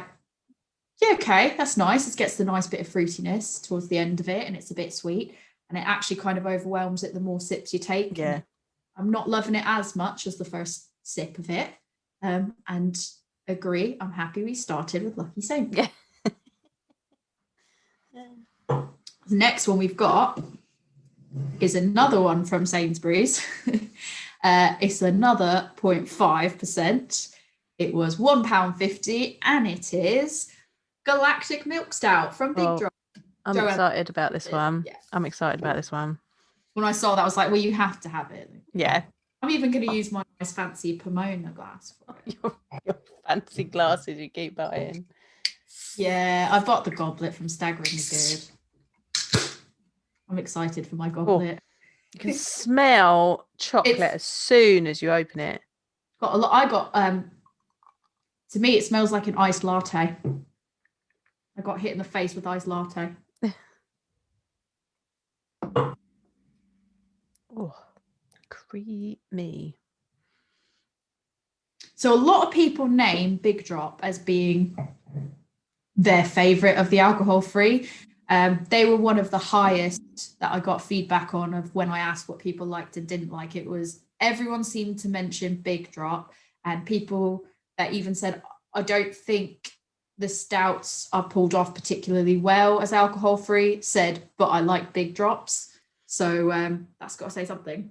Speaker 2: yeah, okay, that's nice. It gets the nice bit of fruitiness towards the end of it, and it's a bit sweet. And it actually kind of overwhelms it the more sips you take.
Speaker 3: Yeah.
Speaker 2: I'm not loving it as much as the first sip of it. And agree, I'm happy we started with Lucky Saint.
Speaker 3: Yeah.
Speaker 2: The next one we've got is another one from Sainsbury's. It's another 0.5%. It was £1.50, and it is Galactic Milk Stout from Big Drop.
Speaker 3: I'm
Speaker 2: Joanne.
Speaker 3: excited about this one.
Speaker 2: Yeah.
Speaker 3: I'm excited about this one.
Speaker 2: When I saw that, I was like, well, you have to have it.
Speaker 3: Yeah.
Speaker 2: I'm even going to use my nice fancy Pomona glass for it.
Speaker 3: Your fancy glasses you keep buying.
Speaker 2: Yeah, I bought the goblet from Staggering the Good. I'm excited for my goblet.
Speaker 3: You can smell chocolate as soon as you open it.
Speaker 2: Got a lot. To me, it smells like an iced latte. I got hit in the face with iced latte.
Speaker 3: Oh, creamy.
Speaker 2: So a lot of people name Big Drop as being their favourite of the alcohol-free. They were one of the highest that I got feedback on of when I asked what people liked and didn't like. It was everyone seemed to mention Big Drop, and people that even said, I don't think the stouts are pulled off particularly well as alcohol-free, said, but I like Big Drops. So that's got to say something.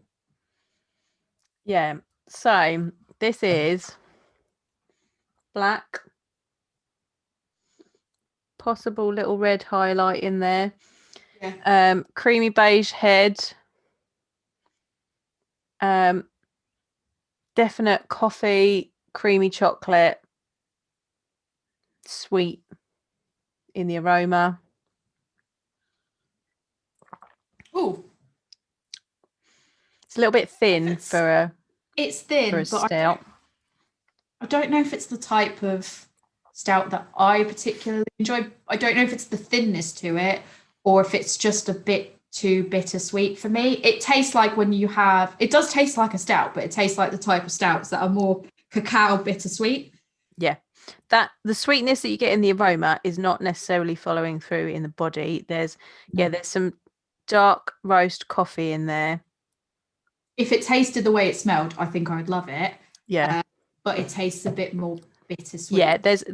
Speaker 3: Yeah. So this is black. Possible little red highlight in there.
Speaker 2: Yeah.
Speaker 3: Creamy beige head. Definite coffee, creamy chocolate, sweet in the aroma.
Speaker 2: Oh,
Speaker 3: It's a little bit thin for a
Speaker 2: thin, but
Speaker 3: stout.
Speaker 2: I don't know if it's the type of stout that I particularly enjoy. I don't know if it's the thinness to it or if it's just a bit too bittersweet for me. It tastes like it does taste like a stout, but it tastes like the type of stouts that are more cacao bittersweet.
Speaker 3: Yeah. The sweetness that you get in the aroma is not necessarily following through in the body. There's some dark roast coffee in there.
Speaker 2: If it tasted the way it smelled, I think I'd love it.
Speaker 3: Yeah.
Speaker 2: But it tastes a bit more bittersweet.
Speaker 3: Yeah, there's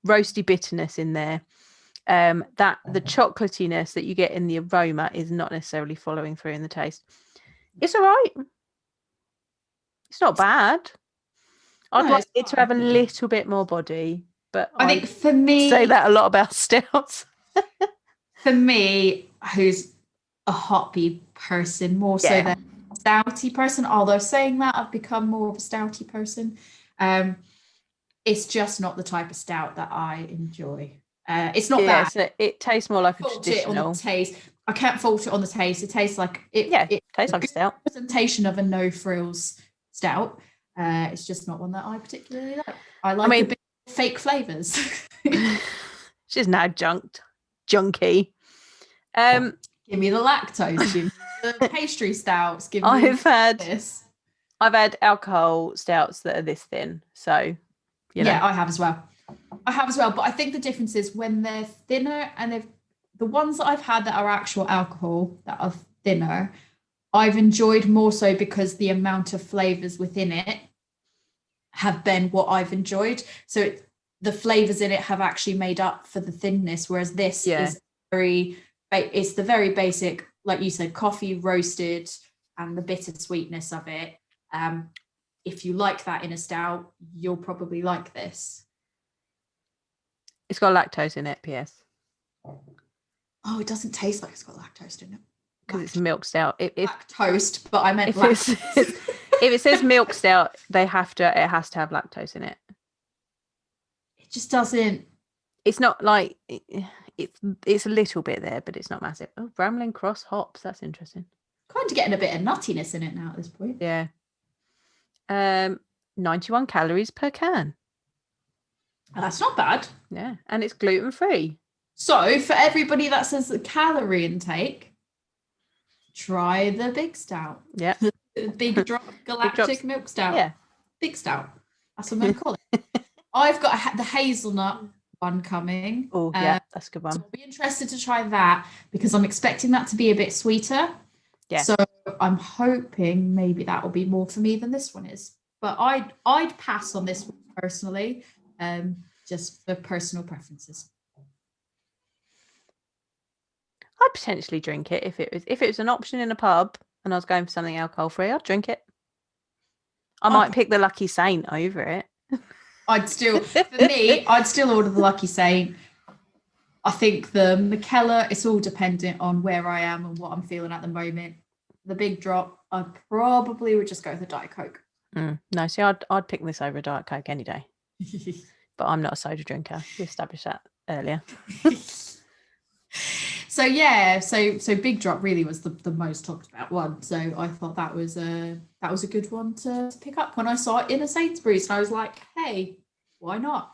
Speaker 3: roasty bitterness in there. That the chocolatiness that you get in the aroma is not necessarily following through in the taste. It's all right. It's not bad. I'd like it to have a little bit more body, but
Speaker 2: I think for me,
Speaker 3: say that a lot about stouts.
Speaker 2: For me, who's a hoppy person more so than a stouty person, although saying that I've become more of a stouty person, it's just not the type of stout that I enjoy. It's not bad.
Speaker 3: So it tastes more like a traditional.
Speaker 2: On the taste. I can't fault it on the taste. It tastes like it
Speaker 3: tastes like a stout.
Speaker 2: Representation of a no frills stout. It's just not one that I particularly like. I like a bit of fake flavours.
Speaker 3: She's now junky.
Speaker 2: Give me the lactose, give me the pastry stouts, give me
Speaker 3: I've
Speaker 2: had
Speaker 3: alcohol stouts that are this thin. So
Speaker 2: I have as well. But I think the difference is when they're thinner and the ones that I've had that are actual alcohol that are thinner, I've enjoyed more so because the amount of flavours within it have been what I've enjoyed. So the flavours in it have actually made up for the thinness, whereas this is it's the very basic, like you said, coffee roasted and the bitter sweetness of it. If you like that in a stout, you'll probably like this.
Speaker 3: It's got lactose in it, P.S.
Speaker 2: Oh, it doesn't taste like it's got lactose in it.
Speaker 3: Because it's milk stout.
Speaker 2: Lactose, but I meant
Speaker 3: if it says milk stout, it has to have lactose in it.
Speaker 2: It just doesn't.
Speaker 3: It's not like it's a little bit there, but it's not massive. Oh, Bramlin Cross hops. That's interesting.
Speaker 2: kind of getting a bit of nuttiness in it now at this point.
Speaker 3: Yeah. 91 calories per can.
Speaker 2: That's not bad.
Speaker 3: Yeah, and it's gluten free.
Speaker 2: So for everybody that says the calorie intake, try the big stout.
Speaker 3: Yeah.
Speaker 2: Big drop Galactic
Speaker 3: drops.
Speaker 2: milk stout.
Speaker 3: Yeah.
Speaker 2: Big stout. That's what I'm going to call it. I've got the hazelnut one coming.
Speaker 3: Oh, yeah, that's a good one.
Speaker 2: So I'll be interested to try that because I'm expecting that to be a bit sweeter.
Speaker 3: Yeah.
Speaker 2: So I'm hoping maybe that will be more for me than this one is. But I'd pass on this one personally, just for personal preferences.
Speaker 3: I'd potentially drink it if it was an option in a pub and I was going for something alcohol free. I'd drink it. I might pick the Lucky Saint over it.
Speaker 2: I'd still order the Lucky Saint. I think the McKellar, it's all dependent on where I am and what I'm feeling at the moment. The big drop, I probably would just go with the Diet Coke.
Speaker 3: No, see, I'd pick this over a Diet Coke any day. But I'm not a soda drinker. We established that earlier.
Speaker 2: So yeah, so Big Drop really was the most talked about one. So I thought that was a good one to pick up when I saw it in a Sainsbury's, and I was like, hey, why not?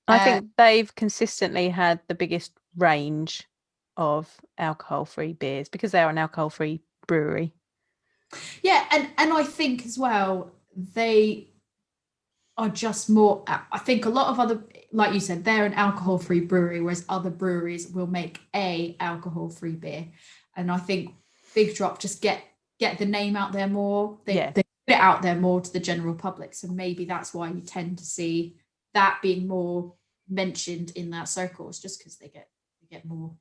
Speaker 3: I think they've consistently had the biggest range of alcohol-free beers because they are an alcohol-free brewery.
Speaker 2: Yeah, and I think as well they are just more. I think a lot of other, like you said, they're an alcohol-free brewery, whereas other breweries will make a alcohol-free beer. And I think Big Drop just get the name out there more. They put it out there more to the general public. So maybe that's why you tend to see that being more mentioned in that circles, just because they get more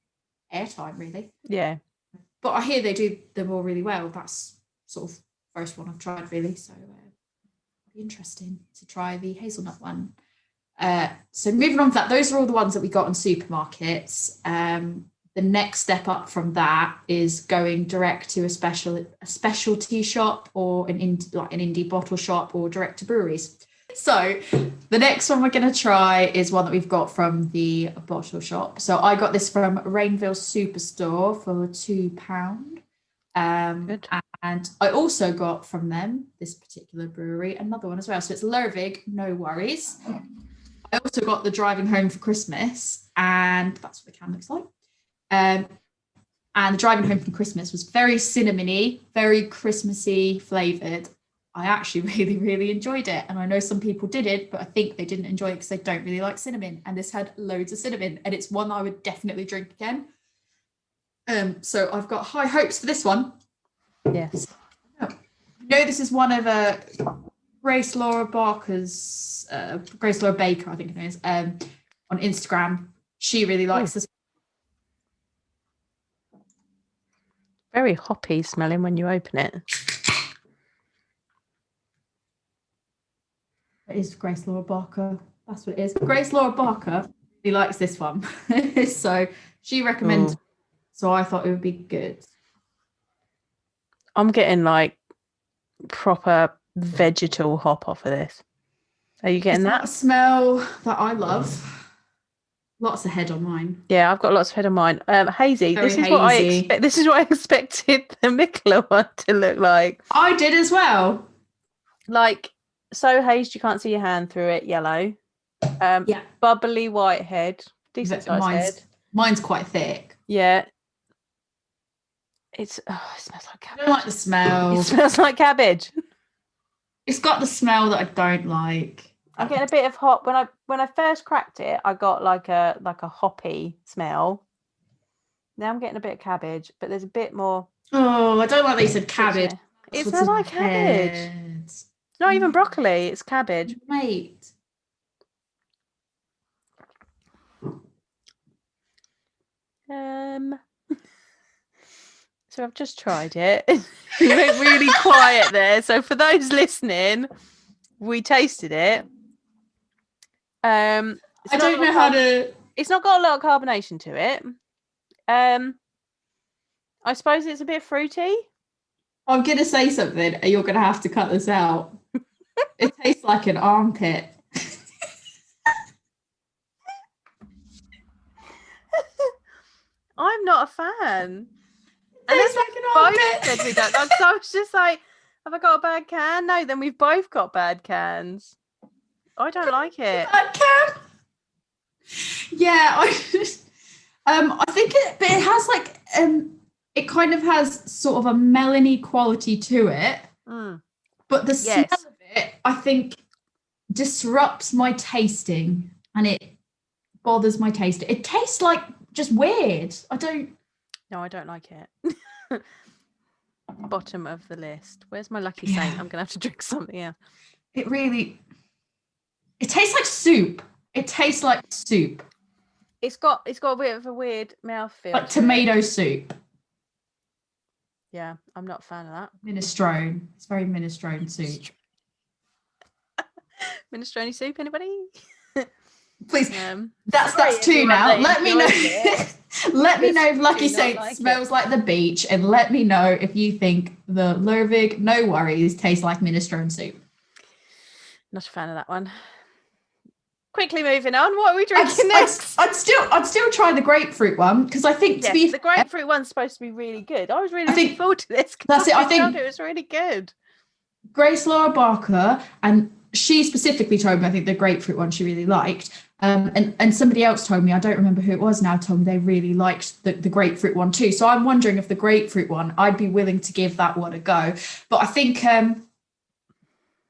Speaker 2: airtime, really.
Speaker 3: Yeah.
Speaker 2: But I hear they do them all really well. That's sort of first one I've tried, really. So it'll be interesting to try the hazelnut one. So moving on to that, those are all the ones that we got in supermarkets. The next step up from that is going direct to a specialty shop or an indie bottle shop or direct to breweries. So the next one we're going to try is one that we've got from the bottle shop. So I got this from Rainville Superstore for £2. And I also got from them, this particular brewery, another one as well. So it's Lervig, No Worries. I also got the Driving Home for Christmas, and that's what the can looks like. And the Driving Home for Christmas was very cinnamony, very Christmassy flavoured. I actually really, really enjoyed it. And I know some people didn't, but I think they didn't enjoy it because they don't really like cinnamon. And this had loads of cinnamon, and it's one I would definitely drink again. So I've got high hopes for this one.
Speaker 3: Yes.
Speaker 2: This is one of Grace Laura Barker's, Grace Laura Baker, I think it is, on Instagram. She really likes this.
Speaker 3: Very hoppy smelling when you open it.
Speaker 2: It is Grace Laura Barker. That's what it is. Grace Laura Barker really likes this one. So she recommended it. So I thought it would be good.
Speaker 3: I'm getting like proper vegetal hop off of this. Are you getting that?
Speaker 2: A smell that I love. Lots of head on mine.
Speaker 3: Yeah, I've got lots of head on mine. Hazy.
Speaker 2: Very
Speaker 3: this is what I
Speaker 2: hazy.
Speaker 3: expect. This is what I expected the Mikkeller one to look like.
Speaker 2: I did as well.
Speaker 3: Like so hazed you can't see your hand through it. Yellow.
Speaker 2: Yeah.
Speaker 3: Bubbly white head. Decent sized head.
Speaker 2: Mine's quite thick.
Speaker 3: Yeah. It smells like cabbage.
Speaker 2: I don't like the smell.
Speaker 3: It smells like cabbage.
Speaker 2: It's got the smell that I don't like.
Speaker 3: I'm getting a bit of hop. When I first cracked it, I got like a hoppy smell. Now I'm getting a bit of cabbage, but there's a bit more.
Speaker 2: Oh, I don't like that you said cabbage.
Speaker 3: It smells like cabbage. It's not even broccoli, it's cabbage.
Speaker 2: Mate.
Speaker 3: So I've just tried it. We went really quiet there. So for those listening, we tasted it.
Speaker 2: I don't know how to.
Speaker 3: It's not got a lot of carbonation to it. I suppose it's a bit fruity.
Speaker 2: I'm gonna say something, and you're gonna have to cut this out. It tastes like an armpit.
Speaker 3: I'm not a fan.
Speaker 2: It tastes like an
Speaker 3: both said we don't like. So I was just like, have I got a bad can? No, then we've both got bad cans. I don't like it.
Speaker 2: Bad can. Yeah, I think but it has like it kind of has sort of a melony quality to it, but the smell of it, I think, disrupts my tasting and it bothers my taste. It tastes like just weird.
Speaker 3: No, I don't like it. Bottom of the list. Where's my lucky saint? I'm gonna have to drink something else.
Speaker 2: It tastes like soup. It tastes like soup.
Speaker 3: It's got a bit of a weird mouthfeel.
Speaker 2: Like tomato soup.
Speaker 3: Yeah, I'm not a fan of that.
Speaker 2: Minestrone. It's very minestrone soup.
Speaker 3: Minestrone soup, anybody?
Speaker 2: Please. That's two now. Let me know. Let me know if Lucky Saint smells like the beach, and let me know if you think the Lervig No Worries tastes like minestrone soup.
Speaker 3: Not a fan of that one. Quickly moving on. What are we drinking next?
Speaker 2: I'd still try the grapefruit one because I think
Speaker 3: the grapefruit one's supposed to be really good. I was really looking forward to this.
Speaker 2: That's it. I think
Speaker 3: it was really good.
Speaker 2: Grace Laura Barker, and she specifically told me I think the grapefruit one she really liked. And somebody else told me, I don't remember who it was now, told me they really liked the grapefruit one too. So I'm wondering if the grapefruit one, I'd be willing to give that one a go. But I think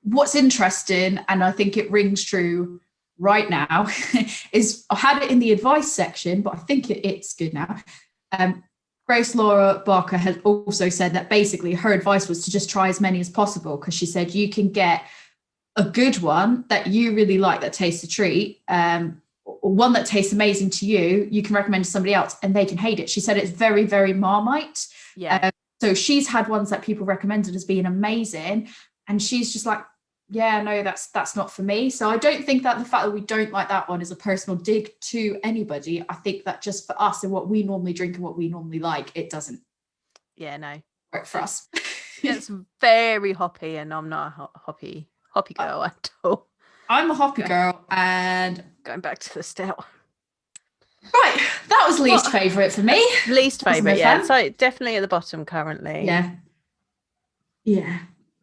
Speaker 2: what's interesting, and I think it rings true right now, is I had it in the advice section, but I think it's good now. Grace Laura Barker has also said that basically her advice was to just try as many as possible, because she said you can get a good one that you really like that tastes a treat, or one that tastes amazing to you, you can recommend to somebody else and they can hate it. She said it's very, very Marmite.
Speaker 3: Yeah.
Speaker 2: So she's had ones that people recommended as being amazing, and she's just like, yeah, no, that's not for me. So I don't think that the fact that we don't like that one is a personal dig to anybody. I think that just for us and what we normally drink and what we normally like, it doesn't work for us.
Speaker 3: It's very hoppy, and I'm not a hoppy girl at all.
Speaker 2: I'm a hoppy girl, and
Speaker 3: going back to the stout.
Speaker 2: Right, that was least favourite for me.
Speaker 3: Least favourite, yeah. So definitely at the bottom currently.
Speaker 2: Yeah.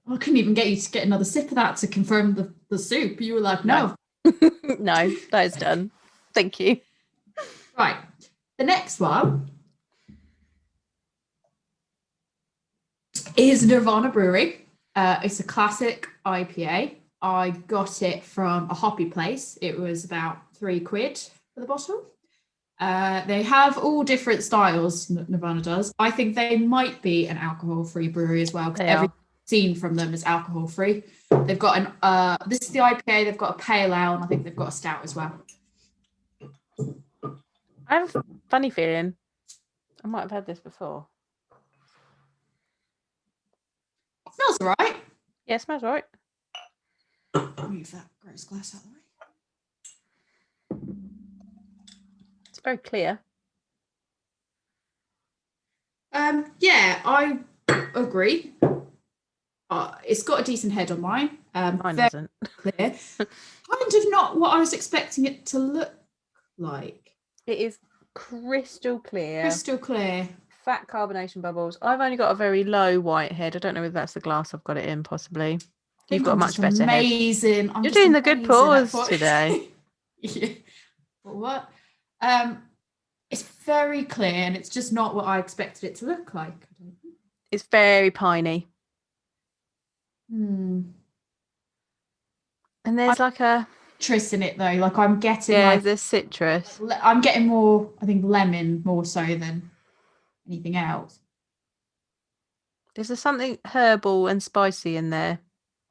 Speaker 2: I couldn't even get you to get another sip of that to confirm the soup. You were like, no.
Speaker 3: No, that is done. Thank you.
Speaker 2: Right. The next one is Nirvana Brewery. It's a classic IPA. I got it from a hoppy place. It was about £3 for the bottle. They have all different styles, Nirvana does. I think they might be an alcohol-free brewery as well, because every scene from them is alcohol-free. They've got this is the IPA, they've got a pale ale, and I think they've got a stout as well.
Speaker 3: I have a funny feeling I might have had this before.
Speaker 2: It smells all right.
Speaker 3: Yeah, it smells all right.
Speaker 2: Move that gross glass out of the way.
Speaker 3: It's very clear.
Speaker 2: Yeah, I agree. It's got a decent head on mine.
Speaker 3: Mine doesn't.
Speaker 2: Clear. Kind of not what I was expecting it to look like.
Speaker 3: It is crystal clear.
Speaker 2: Crystal clear.
Speaker 3: Fat carbonation bubbles. I've only got a very low white head. I don't know whether that's the glass I've got it in, possibly. You've got a much better
Speaker 2: amazing
Speaker 3: head. You're doing the good pause today.
Speaker 2: Yeah. But what? It's very clear, and it's just not what I expected it to look like.
Speaker 3: It's very piney.
Speaker 2: And
Speaker 3: there's like a
Speaker 2: citrus in it though. Like I'm getting
Speaker 3: there's citrus.
Speaker 2: I'm getting more, I think, lemon more so than anything else.
Speaker 3: There's something herbal and spicy in there.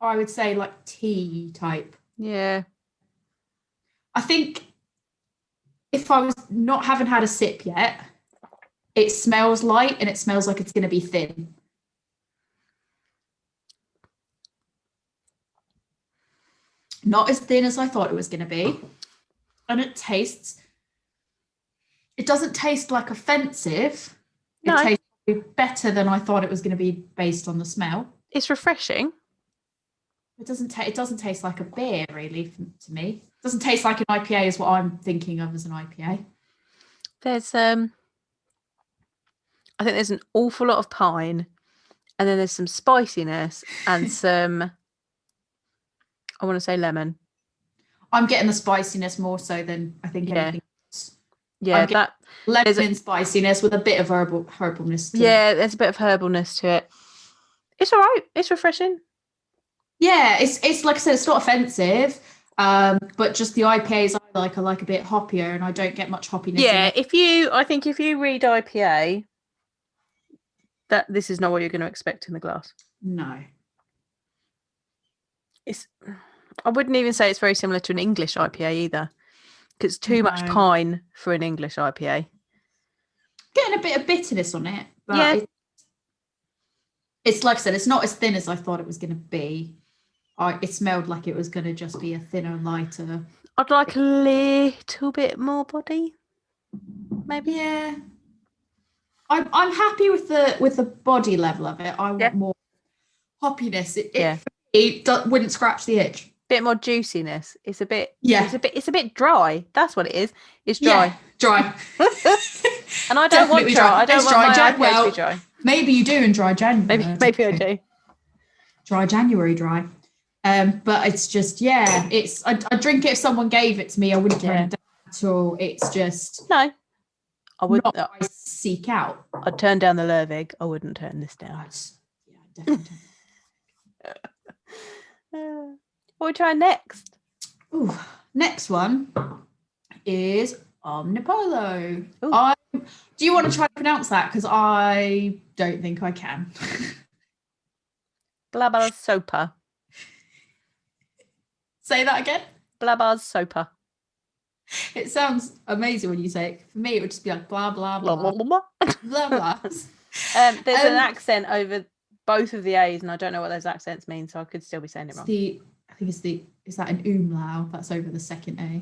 Speaker 2: I would say like tea type.
Speaker 3: Yeah.
Speaker 2: I think if I was not having had a sip yet, it smells light and it smells like it's going to be thin. Not as thin as I thought it was going to be. And it doesn't taste like offensive.
Speaker 3: No.
Speaker 2: It tastes better than I thought it was going to be based on the smell.
Speaker 3: It's refreshing.
Speaker 2: It doesn't taste like a beer, really, to me. It doesn't taste like an IPA is what I'm thinking of as an IPA.
Speaker 3: There's I I think there's an awful lot of pine, and then there's some spiciness and some, I want to say lemon.
Speaker 2: I'm getting the spiciness more so than I think
Speaker 3: Yeah.
Speaker 2: anything else.
Speaker 3: Yeah,
Speaker 2: I'm getting
Speaker 3: there's
Speaker 2: lemon spiciness with a bit of herbalness to it.
Speaker 3: yeah, there's a bit of herbalness to it. It's all right. It's refreshing.
Speaker 2: Yeah, it's like I said, it's not offensive, but just the IPAs I like a bit hoppier, and I don't get much hoppiness.
Speaker 3: Yeah,
Speaker 2: in it.
Speaker 3: I think if you read IPA, that this is not what you're going to expect in the glass.
Speaker 2: No.
Speaker 3: I wouldn't even say it's very similar to an English IPA either, because it's too much
Speaker 2: No.
Speaker 3: pine for an English IPA.
Speaker 2: Getting a bit of bitterness on it, but
Speaker 3: Yeah.
Speaker 2: it's like I said, it's not as thin as I thought it was going to be. It smelled like it was going to just be a thinner, lighter.
Speaker 3: I'd like a little bit more body, maybe.
Speaker 2: Yeah, I'm happy with the body level of it. I want more hoppiness. It wouldn't scratch the itch.
Speaker 3: Bit more juiciness. It's a bit.
Speaker 2: Yeah.
Speaker 3: It's a bit dry. That's what it is. It's dry.
Speaker 2: Yeah, dry.
Speaker 3: And I don't want
Speaker 2: Definitely
Speaker 3: dry. I don't
Speaker 2: It's
Speaker 3: want
Speaker 2: dry.
Speaker 3: my IPA
Speaker 2: Well,
Speaker 3: to be dry.
Speaker 2: maybe you do in dry January.
Speaker 3: Maybe I do.
Speaker 2: Dry January, dry. But it's just I'd drink it if someone gave it to me. I wouldn't turn it down at all. It's just
Speaker 3: No, I would
Speaker 2: not what I seek out.
Speaker 3: I'd turn down the Lervig. I wouldn't turn this down.
Speaker 2: Yeah, definitely.
Speaker 3: What are we trying next?
Speaker 2: Ooh, next one is Omnipolo. Do you want to try to pronounce that? Because I don't think I can.
Speaker 3: Blabber's Sopa.
Speaker 2: Say that again.
Speaker 3: Blabber's Sopa.
Speaker 2: It sounds amazing when you say it. For me, it would just be like blah blah blah
Speaker 3: Blah, blah, blah, blah.
Speaker 2: blah blah.
Speaker 3: There's an accent over both of the A's, and I don't know what those accents mean, so I could still be saying it wrong.
Speaker 2: I think is that an umlaut? That's over the second A.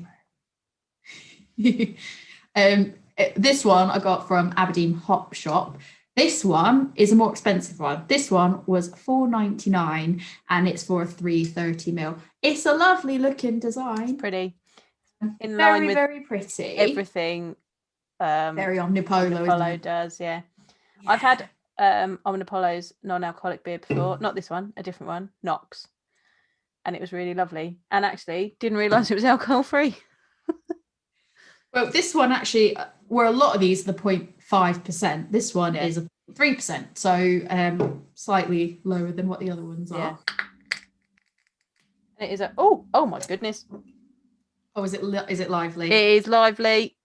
Speaker 2: This one I got from Aberdeen Hop Shop. This one is a more expensive one. This one was $4.99 and it's for a 330ml. It's a lovely looking design.
Speaker 3: It's pretty. In
Speaker 2: very,
Speaker 3: line with
Speaker 2: very pretty.
Speaker 3: everything
Speaker 2: Very Omnipolo.
Speaker 3: Omnipolo does, yeah. I've had Omnipolo's non-alcoholic beer before. Not this one, a different one, Knox. And it was really lovely. And actually, didn't realise it was alcohol free.
Speaker 2: Well, this one actually, where a lot of these are the 0.5%, this one is a 3%, so slightly lower than what the other ones are.
Speaker 3: And it is oh my goodness.
Speaker 2: Oh, is it lively?
Speaker 3: It is lively,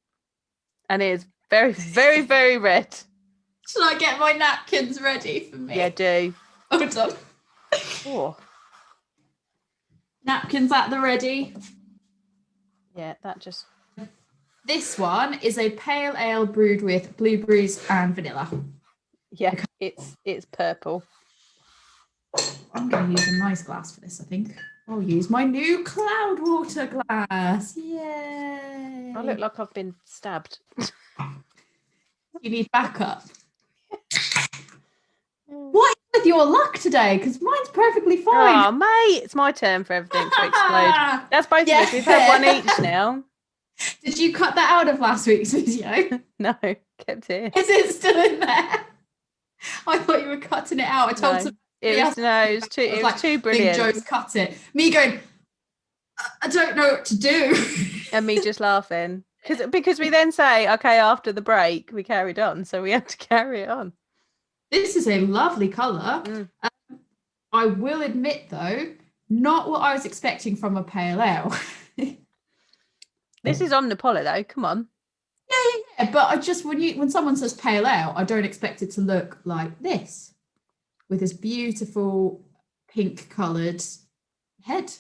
Speaker 3: and it is very, very, very red.
Speaker 2: Should I get my napkins ready for me?
Speaker 3: Yeah, do.
Speaker 2: Hold on.
Speaker 3: Oh.
Speaker 2: Napkins at the ready.
Speaker 3: Yeah, that just.
Speaker 2: This one is a pale ale brewed with blueberries and vanilla.
Speaker 3: Yeah, it's purple.
Speaker 2: I'm going to use a nice glass for this, I think. I'll use my new cloud water glass. Yay!
Speaker 3: I look like I've been stabbed.
Speaker 2: You need backup. What is with your luck today? Because mine's perfectly fine.
Speaker 3: Oh, mate, it's my turn for everything to explode. That's both of us. We've had one each now.
Speaker 2: Did you cut that out of last week's video?
Speaker 3: No, kept it.
Speaker 2: Is it still in there? I thought you were cutting it out. I told some.
Speaker 3: It was too brilliant.
Speaker 2: Joe's cut it. Me going, I don't know what to do.
Speaker 3: And me just laughing. Because we then say, okay, after the break, we carried on. So we had to carry it on.
Speaker 2: This is a lovely colour. I will admit, though, not what I was expecting from a pale ale.
Speaker 3: This is Omnipolo, though. Come on.
Speaker 2: Yeah. But I just when someone says pale ale, I don't expect it to look like this, with this beautiful pink coloured head.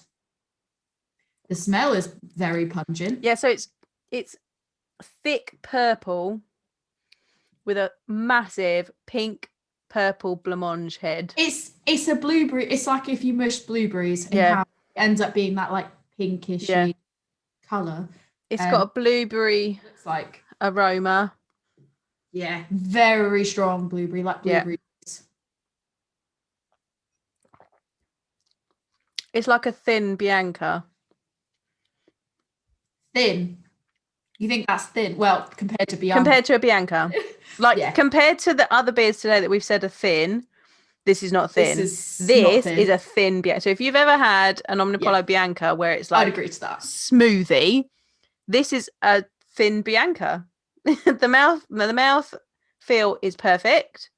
Speaker 2: The smell is very pungent.
Speaker 3: Yeah, so it's thick purple with a massive pink purple blancmange head.
Speaker 2: It's a blueberry. It's like if you mushed blueberries and how it ends up being that like pinkish colour.
Speaker 3: It's got a blueberry
Speaker 2: looks like
Speaker 3: aroma.
Speaker 2: Yeah, very strong blueberry, like blueberries.
Speaker 3: It's like a thin Bianca.
Speaker 2: Thin. You think that's thin? Well, compared to Bianca.
Speaker 3: Compared to a Bianca. Like,
Speaker 2: Yeah.
Speaker 3: compared to the other beers today that we've said are thin, this is not thin.
Speaker 2: This is not thin.
Speaker 3: is a thin Bianca. So if you've ever had an Omnipollo Bianca where it's like
Speaker 2: I'd agree to that.
Speaker 3: smoothie, this is a thin Bianca. the mouth feel is perfect.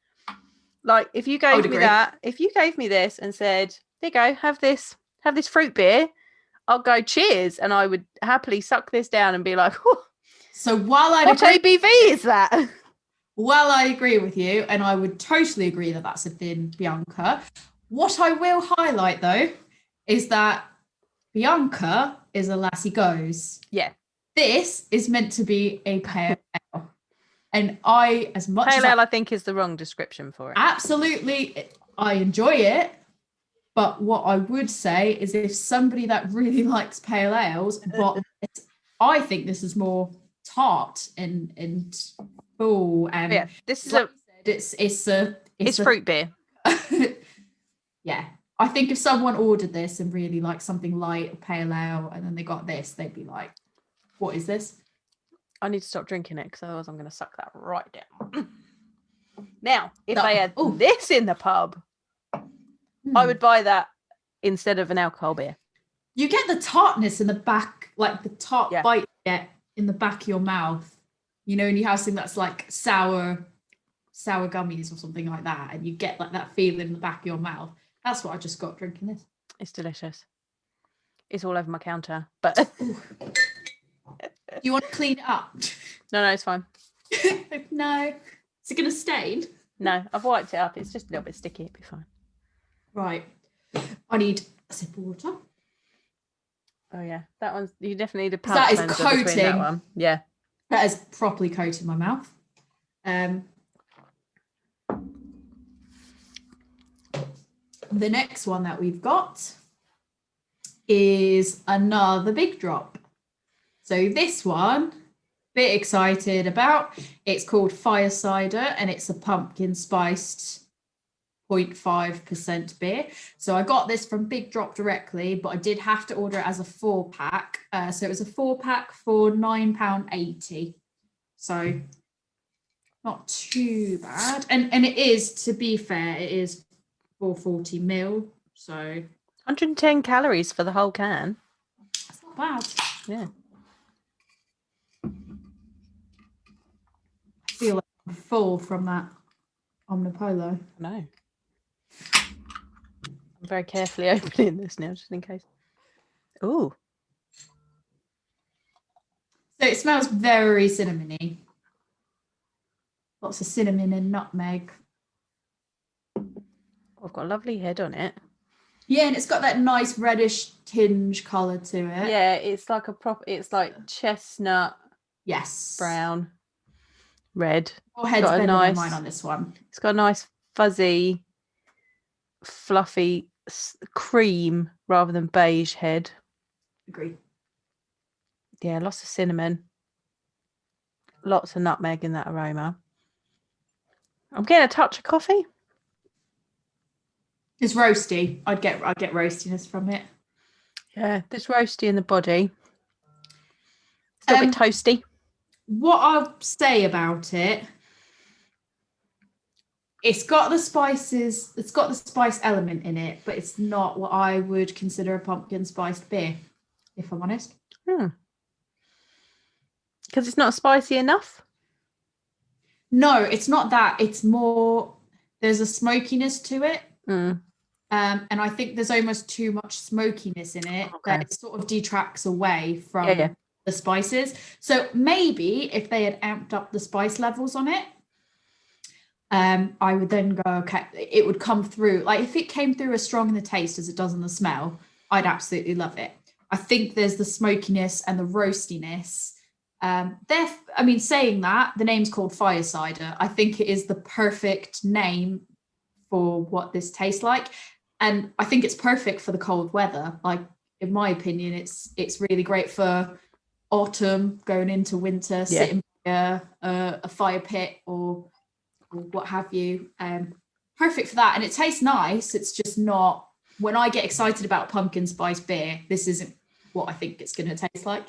Speaker 3: Like, if you gave me that, if you gave me this and said, there you go, have this fruit beer, I'll go cheers, and I would happily suck this down and be like, oh,
Speaker 2: so while
Speaker 3: what ABV is that?
Speaker 2: Well, I agree with you, and I would totally agree that that's a thin Bianca. What I will highlight, though, is that Bianca is a lassie goes.
Speaker 3: Yeah.
Speaker 2: This is meant to be a pale ale. And I, as much
Speaker 3: pale
Speaker 2: as
Speaker 3: ale, I think is the wrong description for it.
Speaker 2: Absolutely, I enjoy it. But what I would say is if somebody that really likes pale ales, but I think this is more tart and full, and
Speaker 3: yeah, this is
Speaker 2: like it's
Speaker 3: fruit beer.
Speaker 2: Yeah, I think if someone ordered this and really liked something light, a pale ale, and then they got this, they'd be like, "What is this?"
Speaker 3: I need to stop drinking it because otherwise I'm going to suck that right down. Now, if they had this in the pub, I would buy that instead of an alcohol beer.
Speaker 2: You get the tartness in the back, like the tart bite you get in the back of your mouth. You know, and you have something that's like sour gummies or something like that, and you get like that feeling in the back of your mouth. That's what I just got drinking this.
Speaker 3: It's delicious. It's all over my counter, but
Speaker 2: you want to clean it up?
Speaker 3: No, it's fine.
Speaker 2: No. Is it going to stain?
Speaker 3: No, I've wiped it up. It's just a little bit sticky. It'll be fine.
Speaker 2: Right. I need a sip of water.
Speaker 3: Oh yeah, that one's. You definitely need a pouch.
Speaker 2: That is coating.
Speaker 3: That one. Yeah.
Speaker 2: That is properly coating my mouth. The next one that we've got is another big drop. So this one, bit excited about. It's called Fire Cider, and it's a pumpkin spiced 0.5% beer. So I got this from Big Drop directly, but I did have to order it as a 4-pack. So it was a 4-pack for £9.80. So not too bad. And it is, to be fair, it is 440 ml. So
Speaker 3: 110 calories for the whole can.
Speaker 2: That's not bad.
Speaker 3: Yeah.
Speaker 2: I feel like I'm full from that Omnipollo.
Speaker 3: No. I'm very carefully opening this now, just in case. Ooh.
Speaker 2: So it smells very cinnamony. Lots of cinnamon and nutmeg.
Speaker 3: I've got a lovely head on it.
Speaker 2: Yeah, and it's got that nice reddish tinge colour to it.
Speaker 3: Yeah, it's like it's like chestnut.
Speaker 2: Yes.
Speaker 3: Brown. Red.
Speaker 2: Your head's better than mine on this one.
Speaker 3: It's got a nice fuzzy, fluffy cream rather than beige head.
Speaker 2: Agree.
Speaker 3: Yeah, lots of cinnamon. Lots of nutmeg in that aroma. I'm getting a touch of coffee.
Speaker 2: It's roasty. I'd get roastiness from it.
Speaker 3: Yeah, there's roasty in the body. It's a little bit toasty.
Speaker 2: What I'll say about it, it's got the spices, it's got the spice element in it, but it's not what I would consider a pumpkin spiced beer, if I'm honest.
Speaker 3: Because it's not spicy enough?
Speaker 2: No, it's not that. It's more, there's a smokiness to it. And I think there's almost too much smokiness in it that it sort of detracts away from the spices. So maybe if they had amped up the spice levels on it, I would then go, okay, it would come through. Like if it came through as strong in the taste as it does in the smell, I'd absolutely love it. I think there's the smokiness and the roastiness. Saying that, the name's called Fire Cider. I think it is the perfect name for what this tastes like. And I think it's perfect for the cold weather. Like, in my opinion, it's really great for autumn, going into winter, sitting by a fire pit or what have you. Perfect for that. And it tastes nice. It's just not, when I get excited about pumpkin spice beer, this isn't what I think it's going to taste like.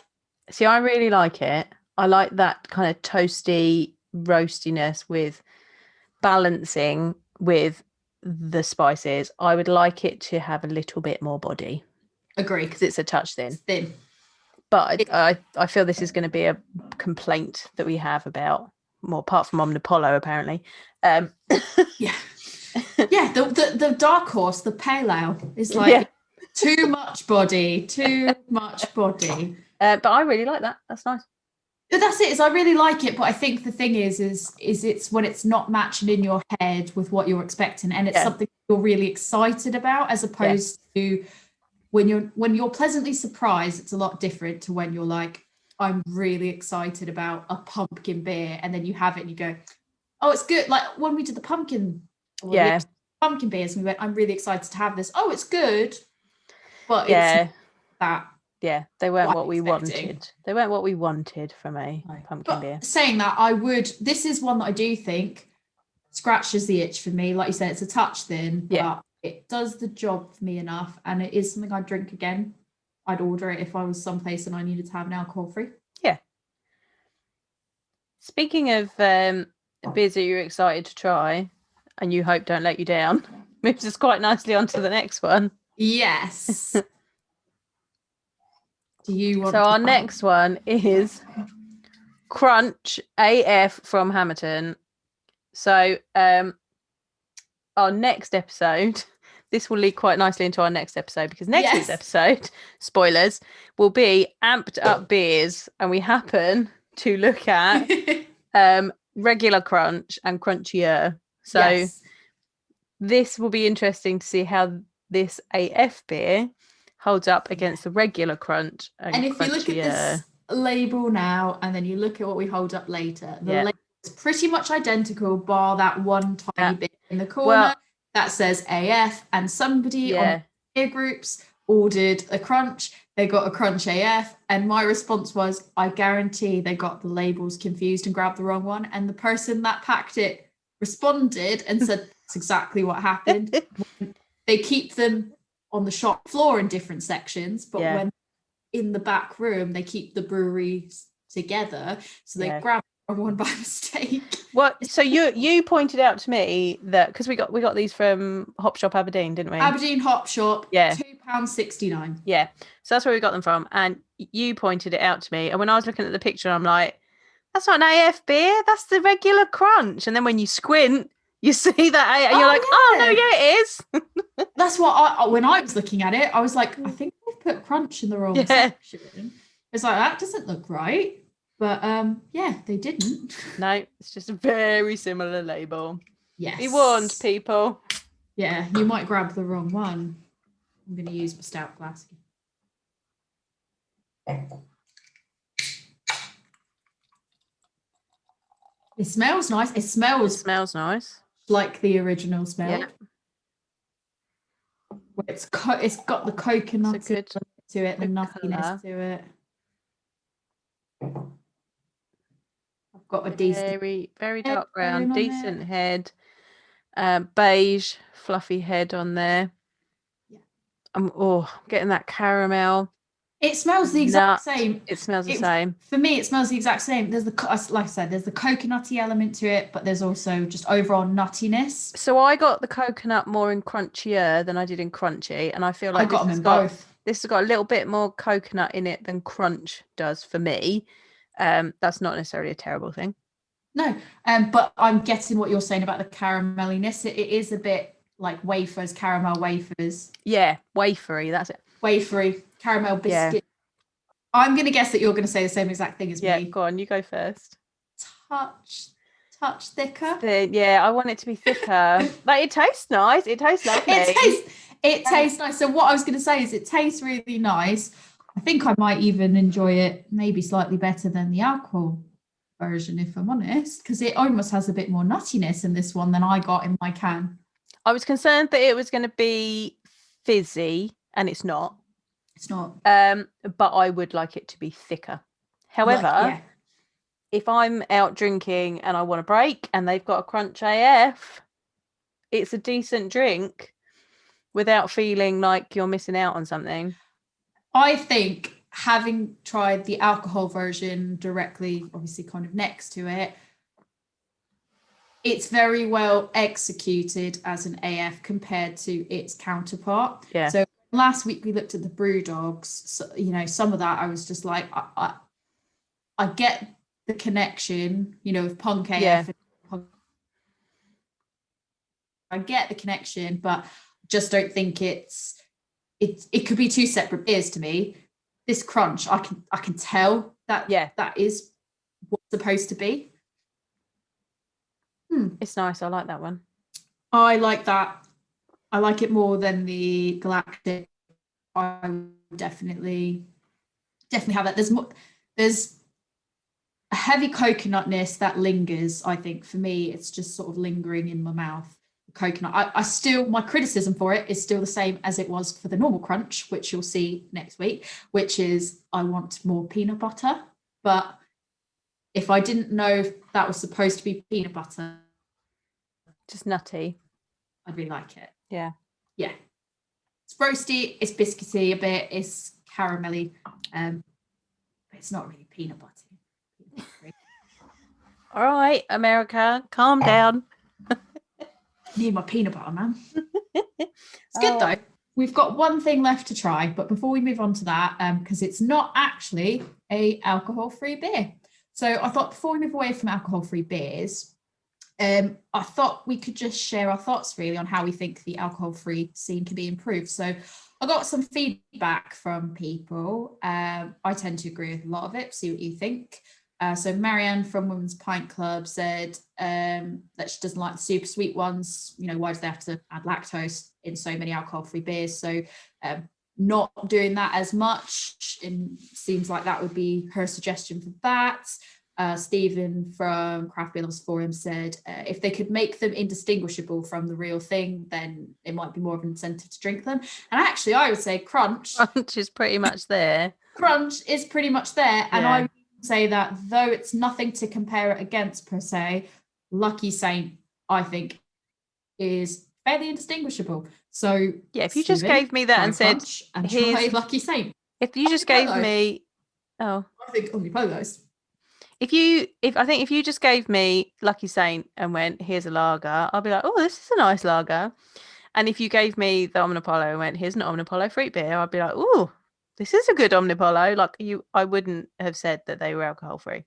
Speaker 3: See, I really like it. I like that kind of toasty roastiness with balancing with the spices. I would like it to have a little bit more body
Speaker 2: Agree.
Speaker 3: because it's a touch thin.
Speaker 2: It's thin.
Speaker 3: But I feel this is going to be a complaint that we have about, more apart from Omnipolo, apparently.
Speaker 2: Yeah. Yeah, the dark horse, the pale ale, is like too much body.
Speaker 3: But I really like that. That's nice.
Speaker 2: But that's it. Is I really like it, but I think the thing is it's when it's not matching in your head with what you're expecting, and it's something you're really excited about, as opposed to when you're pleasantly surprised. It's a lot different to when you're like, I'm really excited about a pumpkin beer, and then you have it and you go, oh, it's good. Like when we did the pumpkin beers, and we went, I'm really excited to have this. Oh, it's good, but it's that.
Speaker 3: Yeah, they weren't what we wanted. They weren't what we wanted from a pumpkin beer.
Speaker 2: Saying that, this is one that I do think scratches the itch for me. Like you said, it's a touch thin, but it does the job for me enough, and it is something I'd drink again. I'd order it if I was someplace and I needed to have an alcohol-free.
Speaker 3: Yeah. Speaking of beers that you're excited to try and you hope don't let you down, moves us quite nicely onto the next one.
Speaker 2: Yes.
Speaker 3: Our next one is Crunch AF from Hamilton. So our next episode, this will lead quite nicely into our next episode, because next week's episode, spoilers, will be amped up beers, and we happen to look at regular Crunch and Crunchier. So this will be interesting to see how this AF beer holds up against the regular Crunch and
Speaker 2: if you look at this label now and then you look at what we hold up later, the label is pretty much identical, bar that one tiny bit in the corner that says AF, and somebody on the beer groups ordered a Crunch. They got a Crunch AF, and my response was, I guarantee they got the labels confused and grabbed the wrong one. And the person that packed it responded and said that's exactly what happened. They keep them on the shop floor in different sections, but when in the back room they keep the breweries together, so they grab one by mistake.
Speaker 3: What? So you pointed out to me that, because we got these from Hop Shop Aberdeen, didn't we?
Speaker 2: Aberdeen Hop Shop, £2.69.
Speaker 3: Yeah, so that's where we got them from, and you pointed it out to me, and when I was looking at the picture, I'm like, that's not an AF beer, that's the regular Crunch. And then when you squint, you see that AF, and you're like, oh no, it is.
Speaker 2: That's what when I was looking at it, I was like, I think they've put Crunch in the wrong section. It's like, that doesn't look right. But they didn't.
Speaker 3: No, it's just a very similar label.
Speaker 2: Yes.
Speaker 3: Be warned, people.
Speaker 2: Yeah, you might grab the wrong one. I'm going to use my stout glass. It smells nice. It smells
Speaker 3: nice.
Speaker 2: Like the original smell. Yeah. It's got the coconut to it, the nuttiness to it. I've got a decent,
Speaker 3: very, very dark brown, decent head, beige, fluffy head on there. Yeah. I'm getting that caramel.
Speaker 2: It smells the exact same.
Speaker 3: It smells the same.
Speaker 2: For me, it smells the exact same. There's like I said, there's the coconutty element to it, but there's also just overall nuttiness.
Speaker 3: So I got the coconut more in Crunchier than I did in Crunchy, and I feel like
Speaker 2: I got them in both.
Speaker 3: This has got a little bit more coconut in it than Crunch does for me. That's not necessarily a terrible thing.
Speaker 2: No, but I'm getting what you're saying about the carameliness. It is a bit like wafers, caramel wafers.
Speaker 3: Yeah, wafery, that's it.
Speaker 2: Wafery, caramel biscuit. Yeah. I'm going to guess that you're going to say the same exact thing as me.
Speaker 3: Yeah, go on, you go first.
Speaker 2: Touch thicker.
Speaker 3: Yeah, I want it to be thicker. Like, it tastes nice. It tastes lovely.
Speaker 2: It tastes nice. So what I was going to say is it tastes really nice. I think I might even enjoy it maybe slightly better than the alcohol version, if I'm honest, because it almost has a bit more nuttiness in this one than I got in my can.
Speaker 3: I was concerned that it was going to be fizzy, and it's not.
Speaker 2: It's not.
Speaker 3: But I would like it to be thicker. However, if I'm out drinking and I want a break and they've got a Crunch AF, it's a decent drink without feeling like you're missing out on something.
Speaker 2: I think having tried the alcohol version directly, obviously kind of next to it, it's very well executed as an AF compared to its counterpart.
Speaker 3: Yeah.
Speaker 2: So last week we looked at the Brew Dogs. So, you know, some of that I was just like, I get the connection, you know, with punk AF.
Speaker 3: Yeah.
Speaker 2: I get the connection, but just don't think it could be two separate beers to me. This crunch, I can tell that that is what's supposed to be.
Speaker 3: It's nice. I like that one.
Speaker 2: I like that. I like it more than the Galactic. I would definitely have that. There's a heavy coconutness that lingers. I think for me, it's just sort of lingering in my mouth. Coconut. I still, my criticism for it is still the same as it was for the normal crunch, which you'll see next week, which is I want more peanut butter. But if I didn't know if that was supposed to be peanut butter,
Speaker 3: just nutty,
Speaker 2: I'd really like it.
Speaker 3: Yeah.
Speaker 2: It's roasty, it's biscuity a bit, it's caramelly, but it's not really peanut butter.
Speaker 3: All right, America, calm down.
Speaker 2: Need my peanut butter, man. It's good though. We've got one thing left to try, but before we move on to that, because it's not actually a alcohol-free beer. So I thought before we move away from alcohol-free beers, I thought we could just share our thoughts really on how we think the alcohol-free scene can be improved. So I got some feedback from people. I tend to agree with a lot of it. See what you think. So Marianne from Women's Pint Club said that she doesn't like the super sweet ones. You know, why do they have to add lactose in so many alcohol-free beers? So not doing that as much. It seems like that would be her suggestion for that. Stephen from Craft Beer Lovers Forum said if they could make them indistinguishable from the real thing, then it might be more of an incentive to drink them. And actually, I would say Crunch
Speaker 3: is pretty much there.
Speaker 2: Crunch is pretty much there. And I would say that though it's nothing to compare it against per se, Lucky Saint, I think, is fairly indistinguishable. So
Speaker 3: yeah, if you just gave me that and said,
Speaker 2: here's Lucky Saint.
Speaker 3: If you just gave me, I
Speaker 2: think Omnipolos.
Speaker 3: If you just gave me Lucky Saint and went, here's a lager, I'll be like, oh, this is a nice lager. And if you gave me the Omnipollo and went, here's an Omnipollo fruit beer, I'd be like, oh, this is a good Omnipollo. Like I wouldn't have said that they were alcohol free.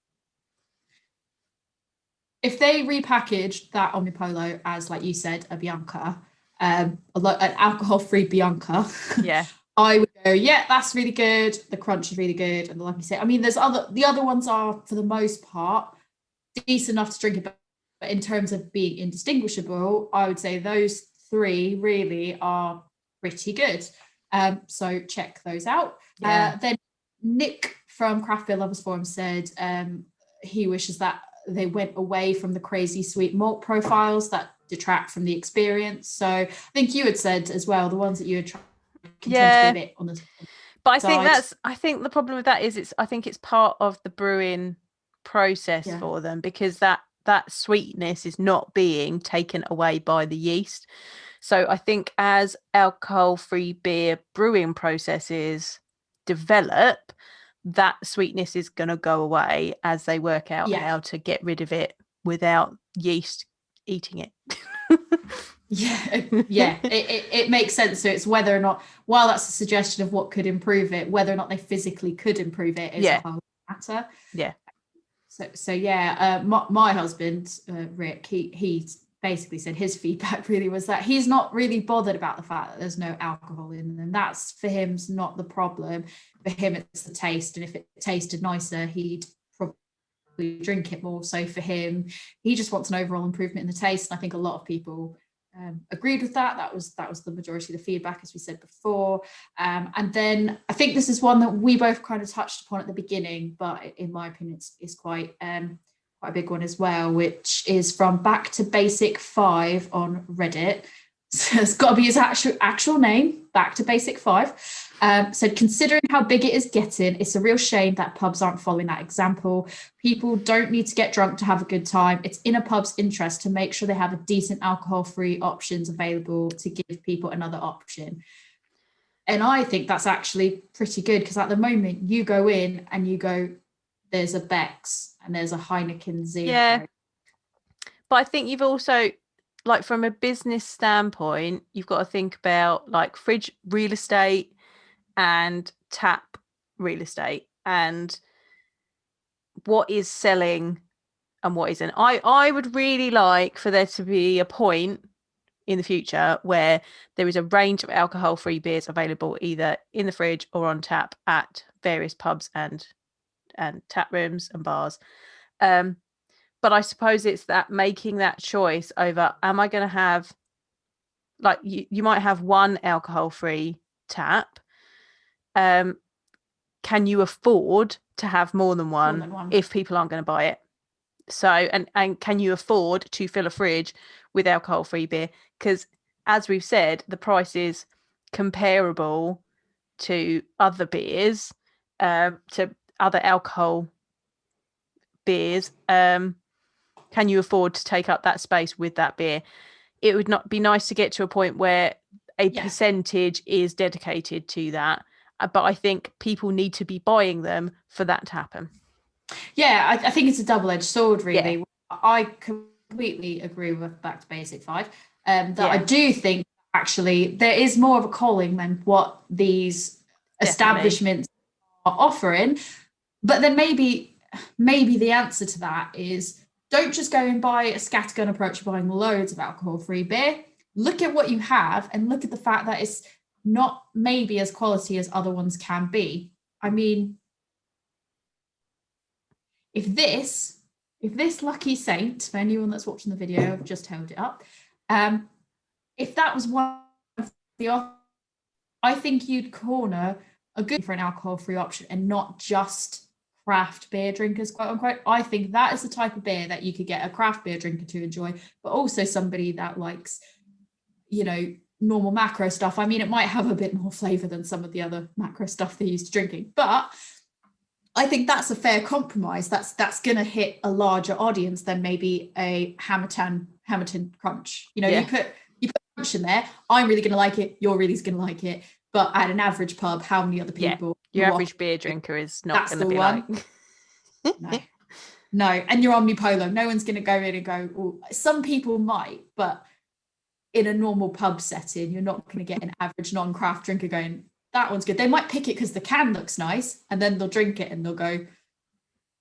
Speaker 2: If they repackaged that Omnipollo as, like you said, a Bianca, an alcohol-free Bianca,
Speaker 3: yeah,
Speaker 2: I would go, yeah, that's really good. The crunch is really good, and like you said, I mean, the other ones are for the most part decent enough to drink it, but in terms of being indistinguishable, I would say those three really are pretty good. So check those out.
Speaker 3: Yeah.
Speaker 2: Then Nick from Craft Beer Lovers Forum said he wishes that they went away from the crazy sweet malt profiles that detract from the experience. So I think you had said as well, the ones that you had tried a bit on the
Speaker 3: but
Speaker 2: side.
Speaker 3: I think the problem with that is I think it's part of the brewing process for them, because that sweetness is not being taken away by the yeast. So I think as alcohol-free beer brewing processes develop, that sweetness is going to go away as they work out how to get rid of it without yeast eating it.
Speaker 2: It makes sense. So it's whether or not, while that's a suggestion of what could improve it, whether or not they physically could improve it is a whole matter. My husband Rick, he basically said his feedback really was that he's not really bothered about the fact that there's no alcohol in them. That's, for him's not the problem. For him, it's the taste, and if it tasted nicer, he'd probably drink it more. So for him, he just wants an overall improvement in the taste, and I think a lot of people agreed with that. That was the majority of the feedback, as we said before. And then I think this is one that we both kind of touched upon at the beginning, but in my opinion, it's quite a big one as well, which is from Back to Basic 5 on Reddit. So it's got to be his actual name, Back to Basic 5. Said, considering how big it is getting, it's a real shame that pubs aren't following that example. People don't need to get drunk to have a good time. It's in a pub's interest to make sure they have a decent alcohol-free options available to give people another option. And I think that's actually pretty good, because at the moment you go in and you go, there's a Beck's and there's a Heineken Zero.
Speaker 3: Yeah. But I think you've also, like, from a business standpoint, you've got to think about like fridge real estate and tap real estate, and what is selling and what isn't. I would really like for there to be a point in the future where there is a range of alcohol-free beers available either in the fridge or on tap at various pubs and tap rooms and bars. But I suppose it's that making that choice over, am I going to have, like, you might have one alcohol-free tap. Can you afford to have more than one if people aren't going to buy it? So, and can you afford to fill a fridge with alcohol-free beer? Because as we've said, the price is comparable to other beers, to other alcohol beers. Can you afford to take up that space with that beer? It would not be nice to get to a point where a percentage is dedicated to that. But I think people need to be buying them for that to happen.
Speaker 2: Yeah, I think it's a double-edged sword, really. Yeah. I completely agree with Back to Basic 5. I do think actually there is more of a calling than what these establishments are offering. But then maybe the answer to that is, don't just go and buy a scattergun approach of buying loads of alcohol-free beer. Look at what you have and look at the fact that it's not maybe as quality as other ones can be. I mean, if this lucky saint, for anyone that's watching the video, I've just held it up, if that was one of the, I think you'd corner a good for an alcohol-free option and not just craft beer drinkers, quote unquote. I think that is the type of beer that you could get a craft beer drinker to enjoy, but also somebody that likes, you know, normal macro stuff. I mean, it might have a bit more flavor than some of the other macro stuff they're used to drinking, but I think that's a fair compromise. That's going to hit a larger audience than maybe a Hamilton Crunch. You know, you put Crunch in there. I'm really going to like it. You're really going to like it. But at an average pub, how many other people?
Speaker 3: Your average beer drinker is not going to be one.
Speaker 2: Like. No. And you're omnipolo. No one's going to go in and go, oh, some people might, but in a normal pub setting, you're not going to get an average non-craft drinker going, that one's good. They might pick it because the can looks nice, and then they'll drink it and they'll go,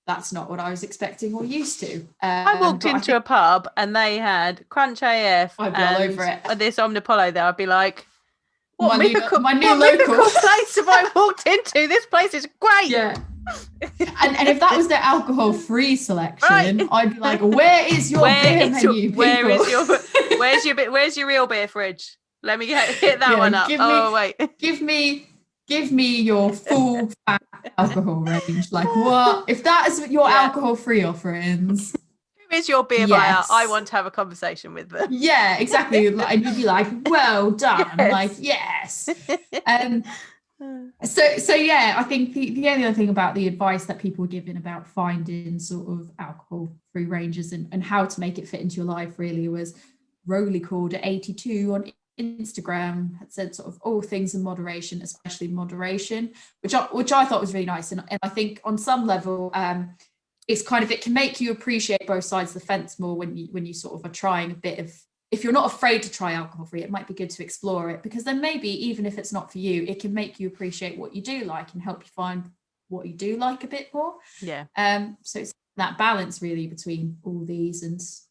Speaker 2: that's not what I was expecting or used to.
Speaker 3: I walked into a pub and they had Crunch AF.
Speaker 2: I'd be all over it.
Speaker 3: This Omnipolo there, I'd be like,
Speaker 2: my new local
Speaker 3: place have I walked into? This place is great.
Speaker 2: Yeah. and if that was their alcohol-free selection, right, I'd be like, where is your beer menu, people?
Speaker 3: Where's your real beer fridge? Let me hit that one up.
Speaker 2: Give me your full fat alcohol range. Like, what? If that is your alcohol-free offerings,
Speaker 3: who is your beer buyer? I want to have a conversation with them.
Speaker 2: Yeah, exactly. And you'd be like, well done. Yes. Like, yes. So yeah, I think the only other thing about the advice that people were giving about finding sort of alcohol-free ranges and how to make it fit into your life really was Rowley called at 82 on Instagram had said sort of all things in moderation, especially moderation, which I thought was really nice. And I think on some level, it's kind of, it can make you appreciate both sides of the fence more when you sort of are trying a bit of, if you're not afraid to try alcohol free, it might be good to explore it, because then maybe even if it's not for you, it can make you appreciate what you do like and help you find what you do like a bit more.
Speaker 3: Yeah.
Speaker 2: So it's that balance really between all these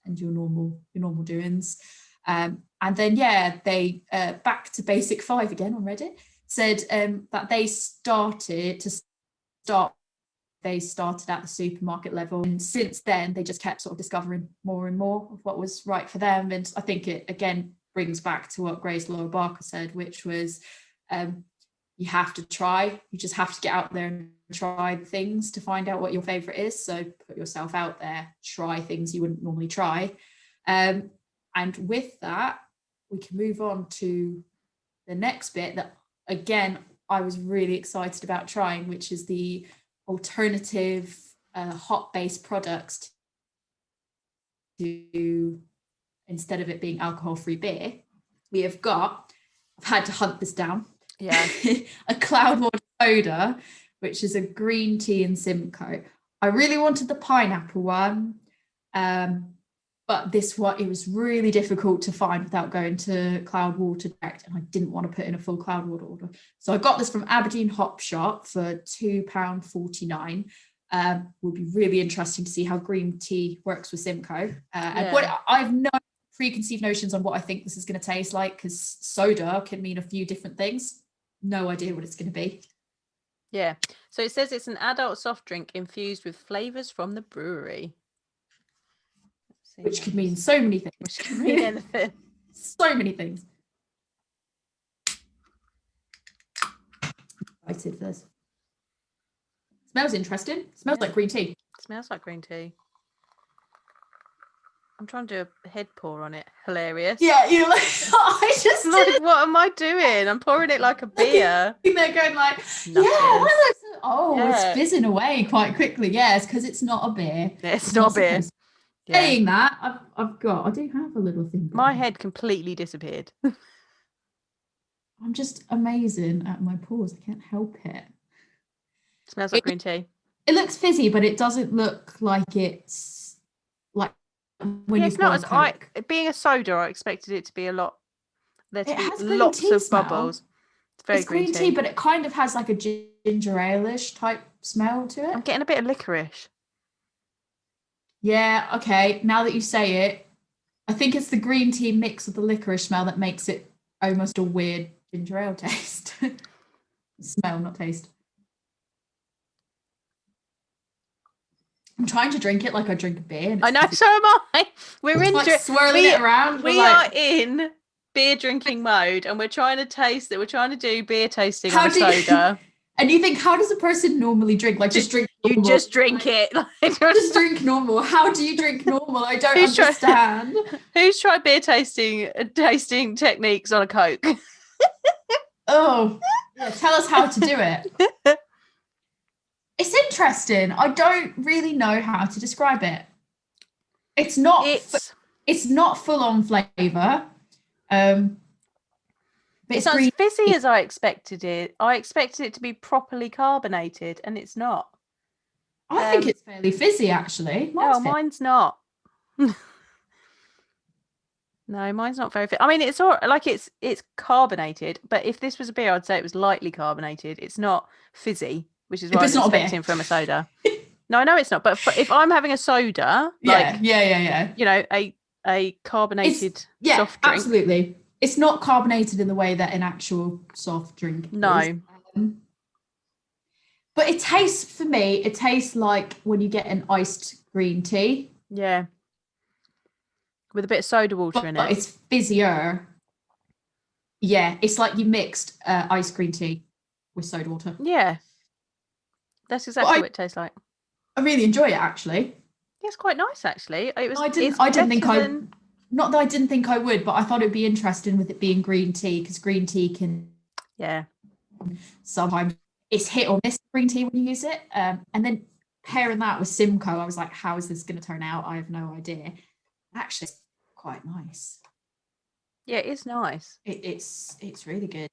Speaker 2: and your normal doings. And then they Back to Basic 5 again on Reddit said that they started at the supermarket level, and since then they just kept sort of discovering more and more of what was right for them. And I think it again brings back to what Grace Laura Barker said, which was you have to try, you just have to get out there and try things to find out what your favorite is. So put yourself out there, try things you wouldn't normally try, and with that we can move on to the next bit that again I was really excited about trying, which is the alternative hop-based products to, instead of it being alcohol-free beer. I've had to hunt this down.
Speaker 3: Yeah.
Speaker 2: a Cloudwater soda, which is a green tea and Simcoe. I really wanted the pineapple one, but this one, it was really difficult to find without going to Cloudwater direct, and I didn't want to put in a full Cloudwater order. So I got this from Aberdeen Hop Shop for £2.49. Will be really interesting to see how green tea works with Simcoe. And what I've no preconceived notions on what I think this is going to taste like, because soda can mean a few different things. No idea what it's going to be.
Speaker 3: Yeah. So it says it's an adult soft drink infused with flavors from the brewery.
Speaker 2: Which could mean so many things.
Speaker 3: Which could mean anything.
Speaker 2: So many things. Excited for this. Smells interesting. Smells like green tea.
Speaker 3: It smells like green tea. I'm trying to do a head pour on it. Hilarious.
Speaker 2: Yeah, you're like, I just
Speaker 3: like, what am I doing? I'm pouring it like a beer.
Speaker 2: They're going like, it's fizzing away quite quickly. Yeah, it's because it's not a beer.
Speaker 3: It's not a beer.
Speaker 2: Saying that, I do have a little thing.
Speaker 3: My head completely disappeared.
Speaker 2: I'm just amazing at my pores. I can't help it.
Speaker 3: Smells like green tea.
Speaker 2: It looks fizzy, but it doesn't look like it's like when
Speaker 3: it's not as being a soda. I expected it to be a lot. There to be lots of
Speaker 2: smell.
Speaker 3: bubbles. It's very
Speaker 2: green tea, but it kind of has like a ginger ale-ish type smell to it.
Speaker 3: I'm getting a bit of licorice.
Speaker 2: Yeah. Okay. Now that you say it, I think it's the green tea mix with the licorice smell that makes it almost a weird ginger ale taste. Smell, not taste. I'm trying to drink it like I drink a beer.
Speaker 3: I know, so am I. We're in
Speaker 2: like swirling it around.
Speaker 3: We are in beer drinking mode, and we're trying to taste it. We're trying to do beer tasting on a soda.
Speaker 2: And you think, how does a person normally drink? Like, just drink normal.
Speaker 3: You just drink it.
Speaker 2: Just drink normal. How do you drink normal? I don't understand.
Speaker 3: Who's tried beer tasting techniques on a Coke?
Speaker 2: Oh, yeah, tell us how to do it. It's interesting. I don't really know how to describe it. It's not full on flavour. But
Speaker 3: it's not as fizzy as I expected it. I expected it to be properly carbonated, and it's not.
Speaker 2: I think it's fairly fizzy, actually.
Speaker 3: Mine's not. No, mine's not very fizzy. I mean, it's all like it's carbonated, but if this was a beer, I'd say it was lightly carbonated. It's not fizzy, which is what I was expecting from a soda. No, I know it's not. But if I'm having a soda, you know, a carbonated soft drink,
Speaker 2: absolutely. It's not carbonated in the way that an actual soft drink is.
Speaker 3: No.
Speaker 2: But it tastes like when you get an iced green tea.
Speaker 3: Yeah. With a bit of soda water in it.
Speaker 2: But it's fizzier. Yeah, it's like you mixed iced green tea with soda water.
Speaker 3: Yeah. That's exactly what it tastes like.
Speaker 2: I really enjoy it, actually.
Speaker 3: Yeah, it's quite nice, actually.
Speaker 2: Not that I didn't think I would, but I thought it'd be interesting with it being green tea, because green tea can sometimes it's hit or miss green tea when you use it. And then pairing that with Simcoe, I was like, how is this going to turn out? I have no idea. Actually, it's quite nice.
Speaker 3: Yeah, it is nice.
Speaker 2: It's really good.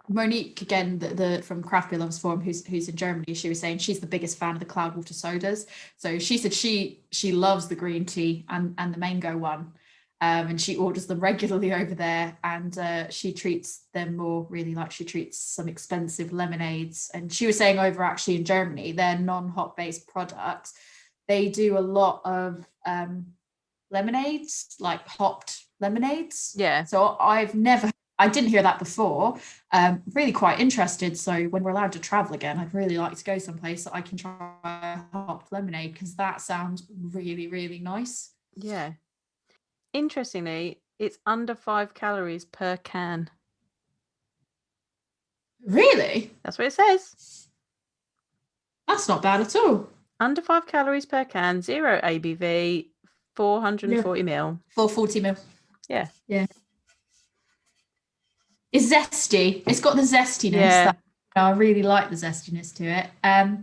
Speaker 2: Monique, again, the from Craft Beer Lovers Forum, who's in Germany, she was saying she's the biggest fan of the Cloudwater sodas. So she said she loves the green tea and the mango one, and she orders them regularly over there. And she treats them more really like she treats some expensive lemonades. And she was saying over actually in Germany, their non-hop based products, they do a lot of lemonades, like hopped lemonades.
Speaker 3: Yeah.
Speaker 2: So I didn't hear that before. Really quite interested. So when we're allowed to travel again, I'd really like to go someplace that I can try hopped lemonade, because that sounds really, really nice.
Speaker 3: Yeah. Interestingly, it's under 5 calories per can.
Speaker 2: Really?
Speaker 3: That's what it says.
Speaker 2: That's not bad at all.
Speaker 3: Under 5 calories per can, 0 ABV, 440 ml.
Speaker 2: 440 ml.
Speaker 3: Yeah.
Speaker 2: Yeah. It's zesty. It's got the zestiness.
Speaker 3: Yeah.
Speaker 2: I really like the zestiness to it. But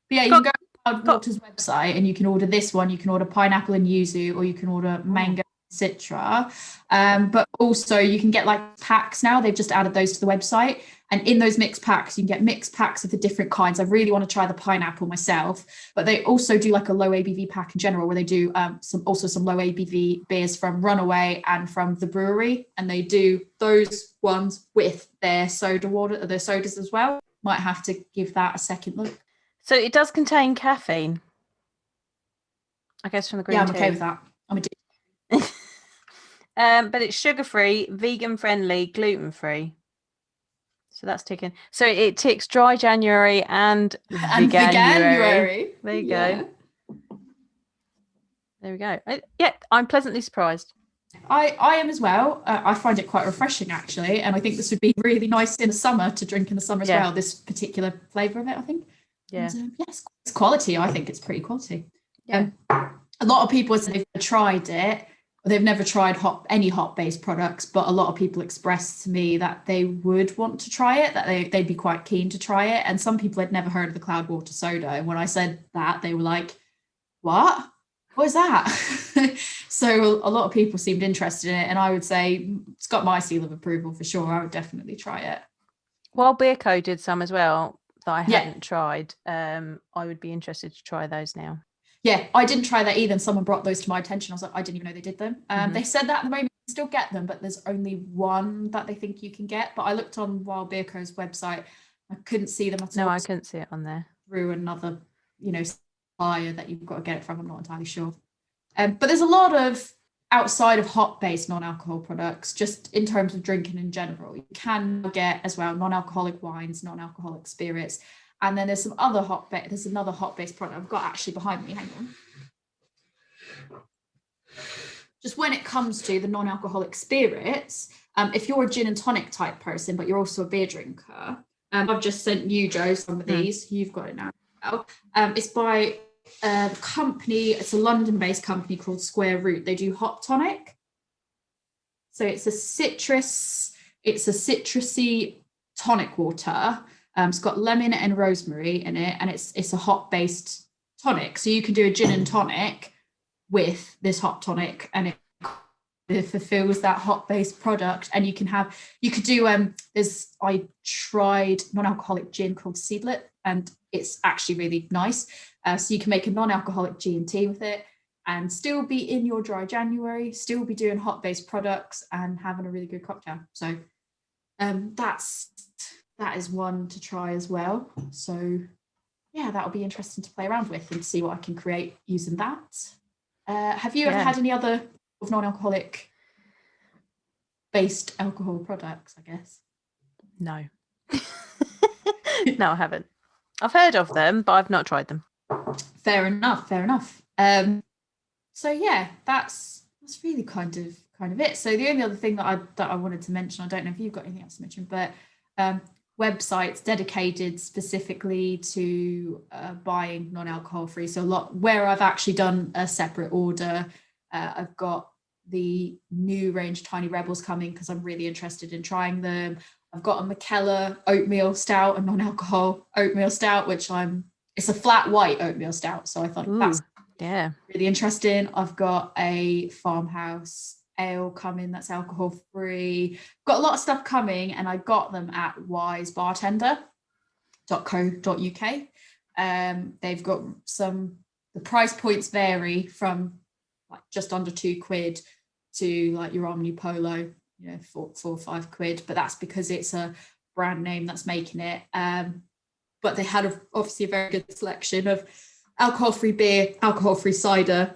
Speaker 2: yeah, you can go to Cloudwater's website and you can order this one. You can order pineapple and yuzu, or you can order mango Citra. But also you can get like packs now. They've just added those to the website. And in those mixed packs, you can get mixed packs of the different kinds. I really want to try the pineapple myself, but they also do like a low ABV pack in general, where they do some low ABV beers from Runaway and from the brewery. And they do those ones with their their sodas as well. Might have to give that a second look.
Speaker 3: So it does contain caffeine, I guess, from the green tea.
Speaker 2: I'm okay with that. I'm addicted.
Speaker 3: But it's sugar-free, vegan-friendly, gluten-free. So that's ticking. So it ticks dry January and veganuary. There you go. There we go. I'm pleasantly surprised.
Speaker 2: I am as well. I find it quite refreshing, actually. And I think this would be really nice in the summer to drink in the summer as well. This particular flavour of it, I think.
Speaker 3: Yeah.
Speaker 2: And, yes, it's quality. I think it's pretty quality.
Speaker 3: Yeah.
Speaker 2: A lot of people say they've tried it. They've never tried any hop-based products, but a lot of people expressed to me that they would want to try it, that they'd be quite keen to try it. And some people had never heard of the Cloudwater soda. And when I said that, they were like, what? What is that? So a lot of people seemed interested in it. And I would say it's got my seal of approval for sure. I would definitely try it.
Speaker 3: Well, Beer Co did some as well that I hadn't tried. I would be interested to try those now.
Speaker 2: Yeah, I didn't try that either. And someone brought those to my attention. I was like, I didn't even know they did them. They said that at the moment you can still get them, but there's only one that they think you can get. But I looked on Wild Beer Co.'s website. I couldn't see them at all.
Speaker 3: No, I couldn't see it on there.
Speaker 2: Through another, supplier that you've got to get it from. I'm not entirely sure. But there's a lot of outside of hop-based non-alcohol products, just in terms of drinking in general. You can get as well non-alcoholic wines, non-alcoholic spirits. And then there's another hop-based product I've got actually behind me. Hang on. Just when it comes to the non-alcoholic spirits, if you're a gin and tonic type person, but you're also a beer drinker, I've just sent you, Joe, some of these. You've got it now. It's by a company. It's a London-based company called Square Root. They do hop tonic. So it's a citrusy tonic water. It's got lemon and rosemary in it, and it's a hop-based tonic. So you can do a gin and tonic with this hop tonic, and it fulfills that hop-based product. And you could do I tried non-alcoholic gin called Seedlet, and it's actually really nice. So you can make a non-alcoholic G&T with it, and still be in your dry January, still be doing hop-based products, and having a really good cocktail. So that is one to try as well. So yeah, that'll be interesting to play around with and see what I can create using that. Have you ever had any other non-alcoholic based alcohol products, I guess?
Speaker 3: No. No, I haven't. I've heard of them, but I've not tried them.
Speaker 2: Fair enough. So yeah, that's really kind of it. So the only other thing that I wanted to mention, I don't know if you've got anything else to mention, but websites dedicated specifically to buying non-alcohol free. So where I've actually done a separate order. I've got the new range Tiny Rebels coming because I'm really interested in trying them. I've got a McKellar oatmeal stout, a non-alcohol oatmeal stout, it's a flat white oatmeal stout. So I thought that's really interesting. I've got a Farmhouse ale coming that's alcohol free. Got a lot of stuff coming, and I got them at wisebartender.co.uk. They've got the price points vary from like just under £2 to like your Omni Polo, £4 or £5, but that's because it's a brand name that's making it. But they had obviously a very good selection of alcohol-free beer, alcohol-free cider,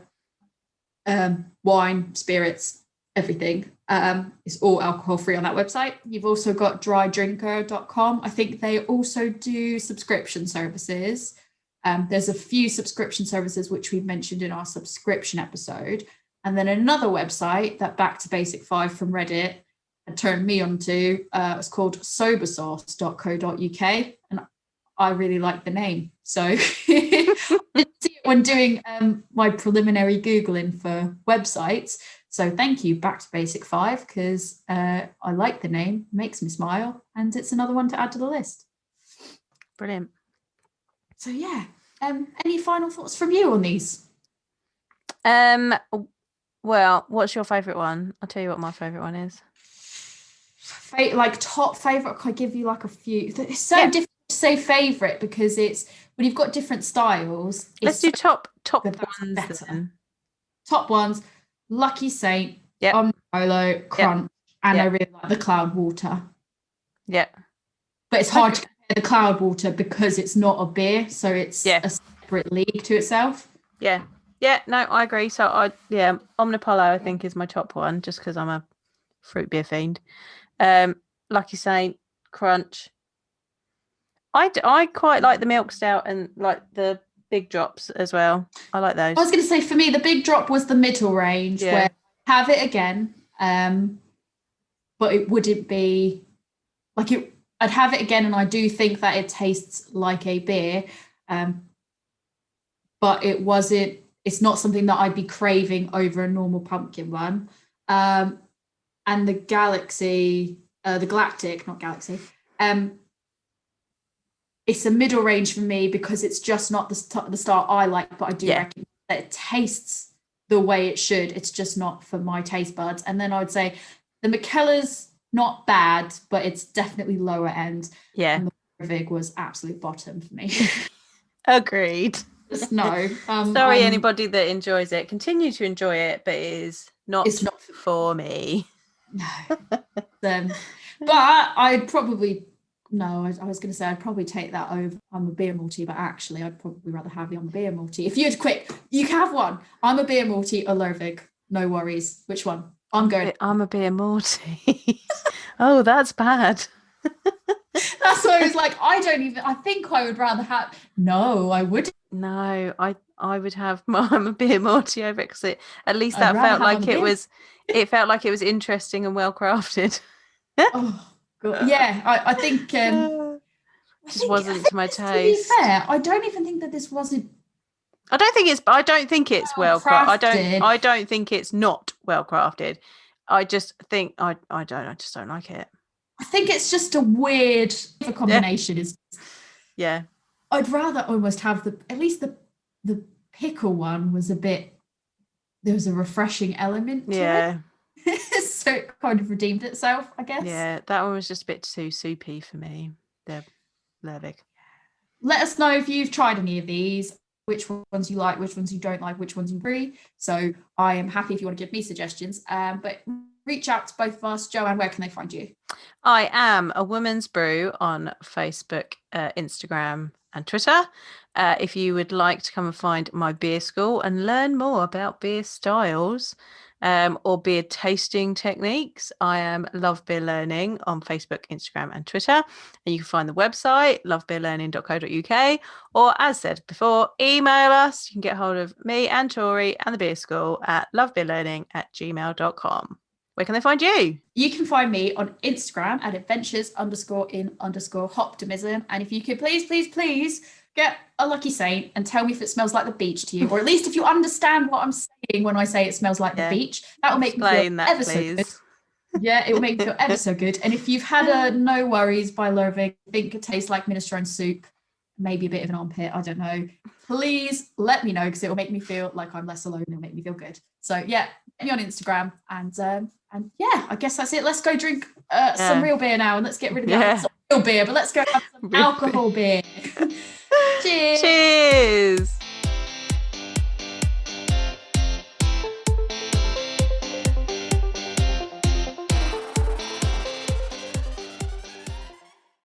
Speaker 2: wine, spirits, everything. It's all alcohol-free on that website. You've also got drydrinker.com. I think they also do subscription services. There's a few subscription services which we've mentioned in our subscription episode. And then another website that Back to Basic 5 from Reddit had turned me onto. It's called sobersauce.co.uk. And I really like the name. So I didn't see it when doing my preliminary Googling for websites. So thank you, Back to Basic 5, because I like the name, makes me smile, and it's another one to add to the list.
Speaker 3: Brilliant.
Speaker 2: So yeah, any final thoughts from you on these?
Speaker 3: Well, what's your favourite one? I'll tell you what my favourite one is.
Speaker 2: Like top favorite, I give you like a few. It's so
Speaker 3: Yeah.
Speaker 2: difficult to say favorite because it's when you've got different styles.
Speaker 3: Let's do top
Speaker 2: good, that's
Speaker 3: ones
Speaker 2: better.
Speaker 3: then.
Speaker 2: Top ones: Lucky Saint,
Speaker 3: Yep.
Speaker 2: Milo, Crunch, and I really like the Cloud Water.
Speaker 3: Yeah.
Speaker 2: But it's hard to compare the Cloud Water because it's not a beer, so it's a separate league to itself.
Speaker 3: Yeah. Yeah, no, I agree. So Omnipollo I think is my top one, just because I'm a fruit beer fiend. Lucky Saint, Crunch. I quite like the milk stout and like the big drops as well. I like those.
Speaker 2: I was going to say, for me, the big drop was the middle range, where I have it again, but it wouldn't be like it. I'd have it again, and I do think that it tastes like a beer, but it wasn't. It's not something that I'd be craving over a normal pumpkin one. And the the Galactic, not Galaxy. It's a middle range for me because it's just not the style I like, but I do recognize that it tastes the way it should. It's just not for my taste buds. And then I would say the McKellar's not bad, but it's definitely lower end.
Speaker 3: Yeah.
Speaker 2: And the Vig was absolute bottom for me.
Speaker 3: Agreed.
Speaker 2: Just no.
Speaker 3: Sorry, anybody that enjoys it. Continue to enjoy it, but it's not for me.
Speaker 2: No. But I'd probably I was going to say I'd probably take that over I'm a beer multi, but actually I'd probably rather have the I'm a beer multi. If you'd quick, you can have one. I'm a beer multi or Lervig. No worries. Which one? I'm a beer
Speaker 3: multi. Oh, that's bad.
Speaker 2: That's why I was like, I think I would rather have. No, I wouldn't.
Speaker 3: No, I would have I'm a beer multi over it because at least that felt like it felt like it was interesting and well crafted.
Speaker 2: Oh God. Yeah, I think
Speaker 3: just wasn't to my taste.
Speaker 2: To be fair, I don't even think that this wasn't.
Speaker 3: I don't think it's well crafted. I don't think it's not well crafted. I just think I just don't like it.
Speaker 2: I think it's just a weird combination. I'd rather almost have at least the pickle one was there was a refreshing element to it. So it kind of redeemed itself, I guess.
Speaker 3: Yeah, that one was just a bit too soupy for me. The Lervig.
Speaker 2: Let us know if you've tried any of these, which ones you like, which ones you don't like, which ones you agree. So I am happy if you want to give me suggestions. But reach out to both of us. Joanne, where can they find you?
Speaker 3: I am A Woman's Brew on Facebook, Instagram and Twitter. If you would like to come and find my beer school and learn more about beer styles or beer tasting techniques, I am Love Beer Learning on Facebook, Instagram and Twitter. And you can find the website, lovebeerlearning.co.uk, or as said before, email us. You can get hold of me and Tori and the beer school at lovebeerlearning@gmail.com. Where can they find you?
Speaker 2: You can find me on Instagram at adventures_in_hoptimism. And if you could please get a Lucky Saint and tell me if it smells like the beach to you, or at least if you understand what I'm saying when I say it smells like the beach. That will make me feel ever so good. Yeah, it will make me feel ever so good. And if you've had a No Worries by Lervig, think it tastes like minestrone soup, maybe a bit of an armpit, I don't know, please let me know, because it will make me feel like I'm less alone. It'll make me feel good. So yeah, get me on Instagram, and yeah, I guess that's it. Let's go drink some real beer now, and let's get rid of the real beer, but let's go have some alcohol beer. Cheers.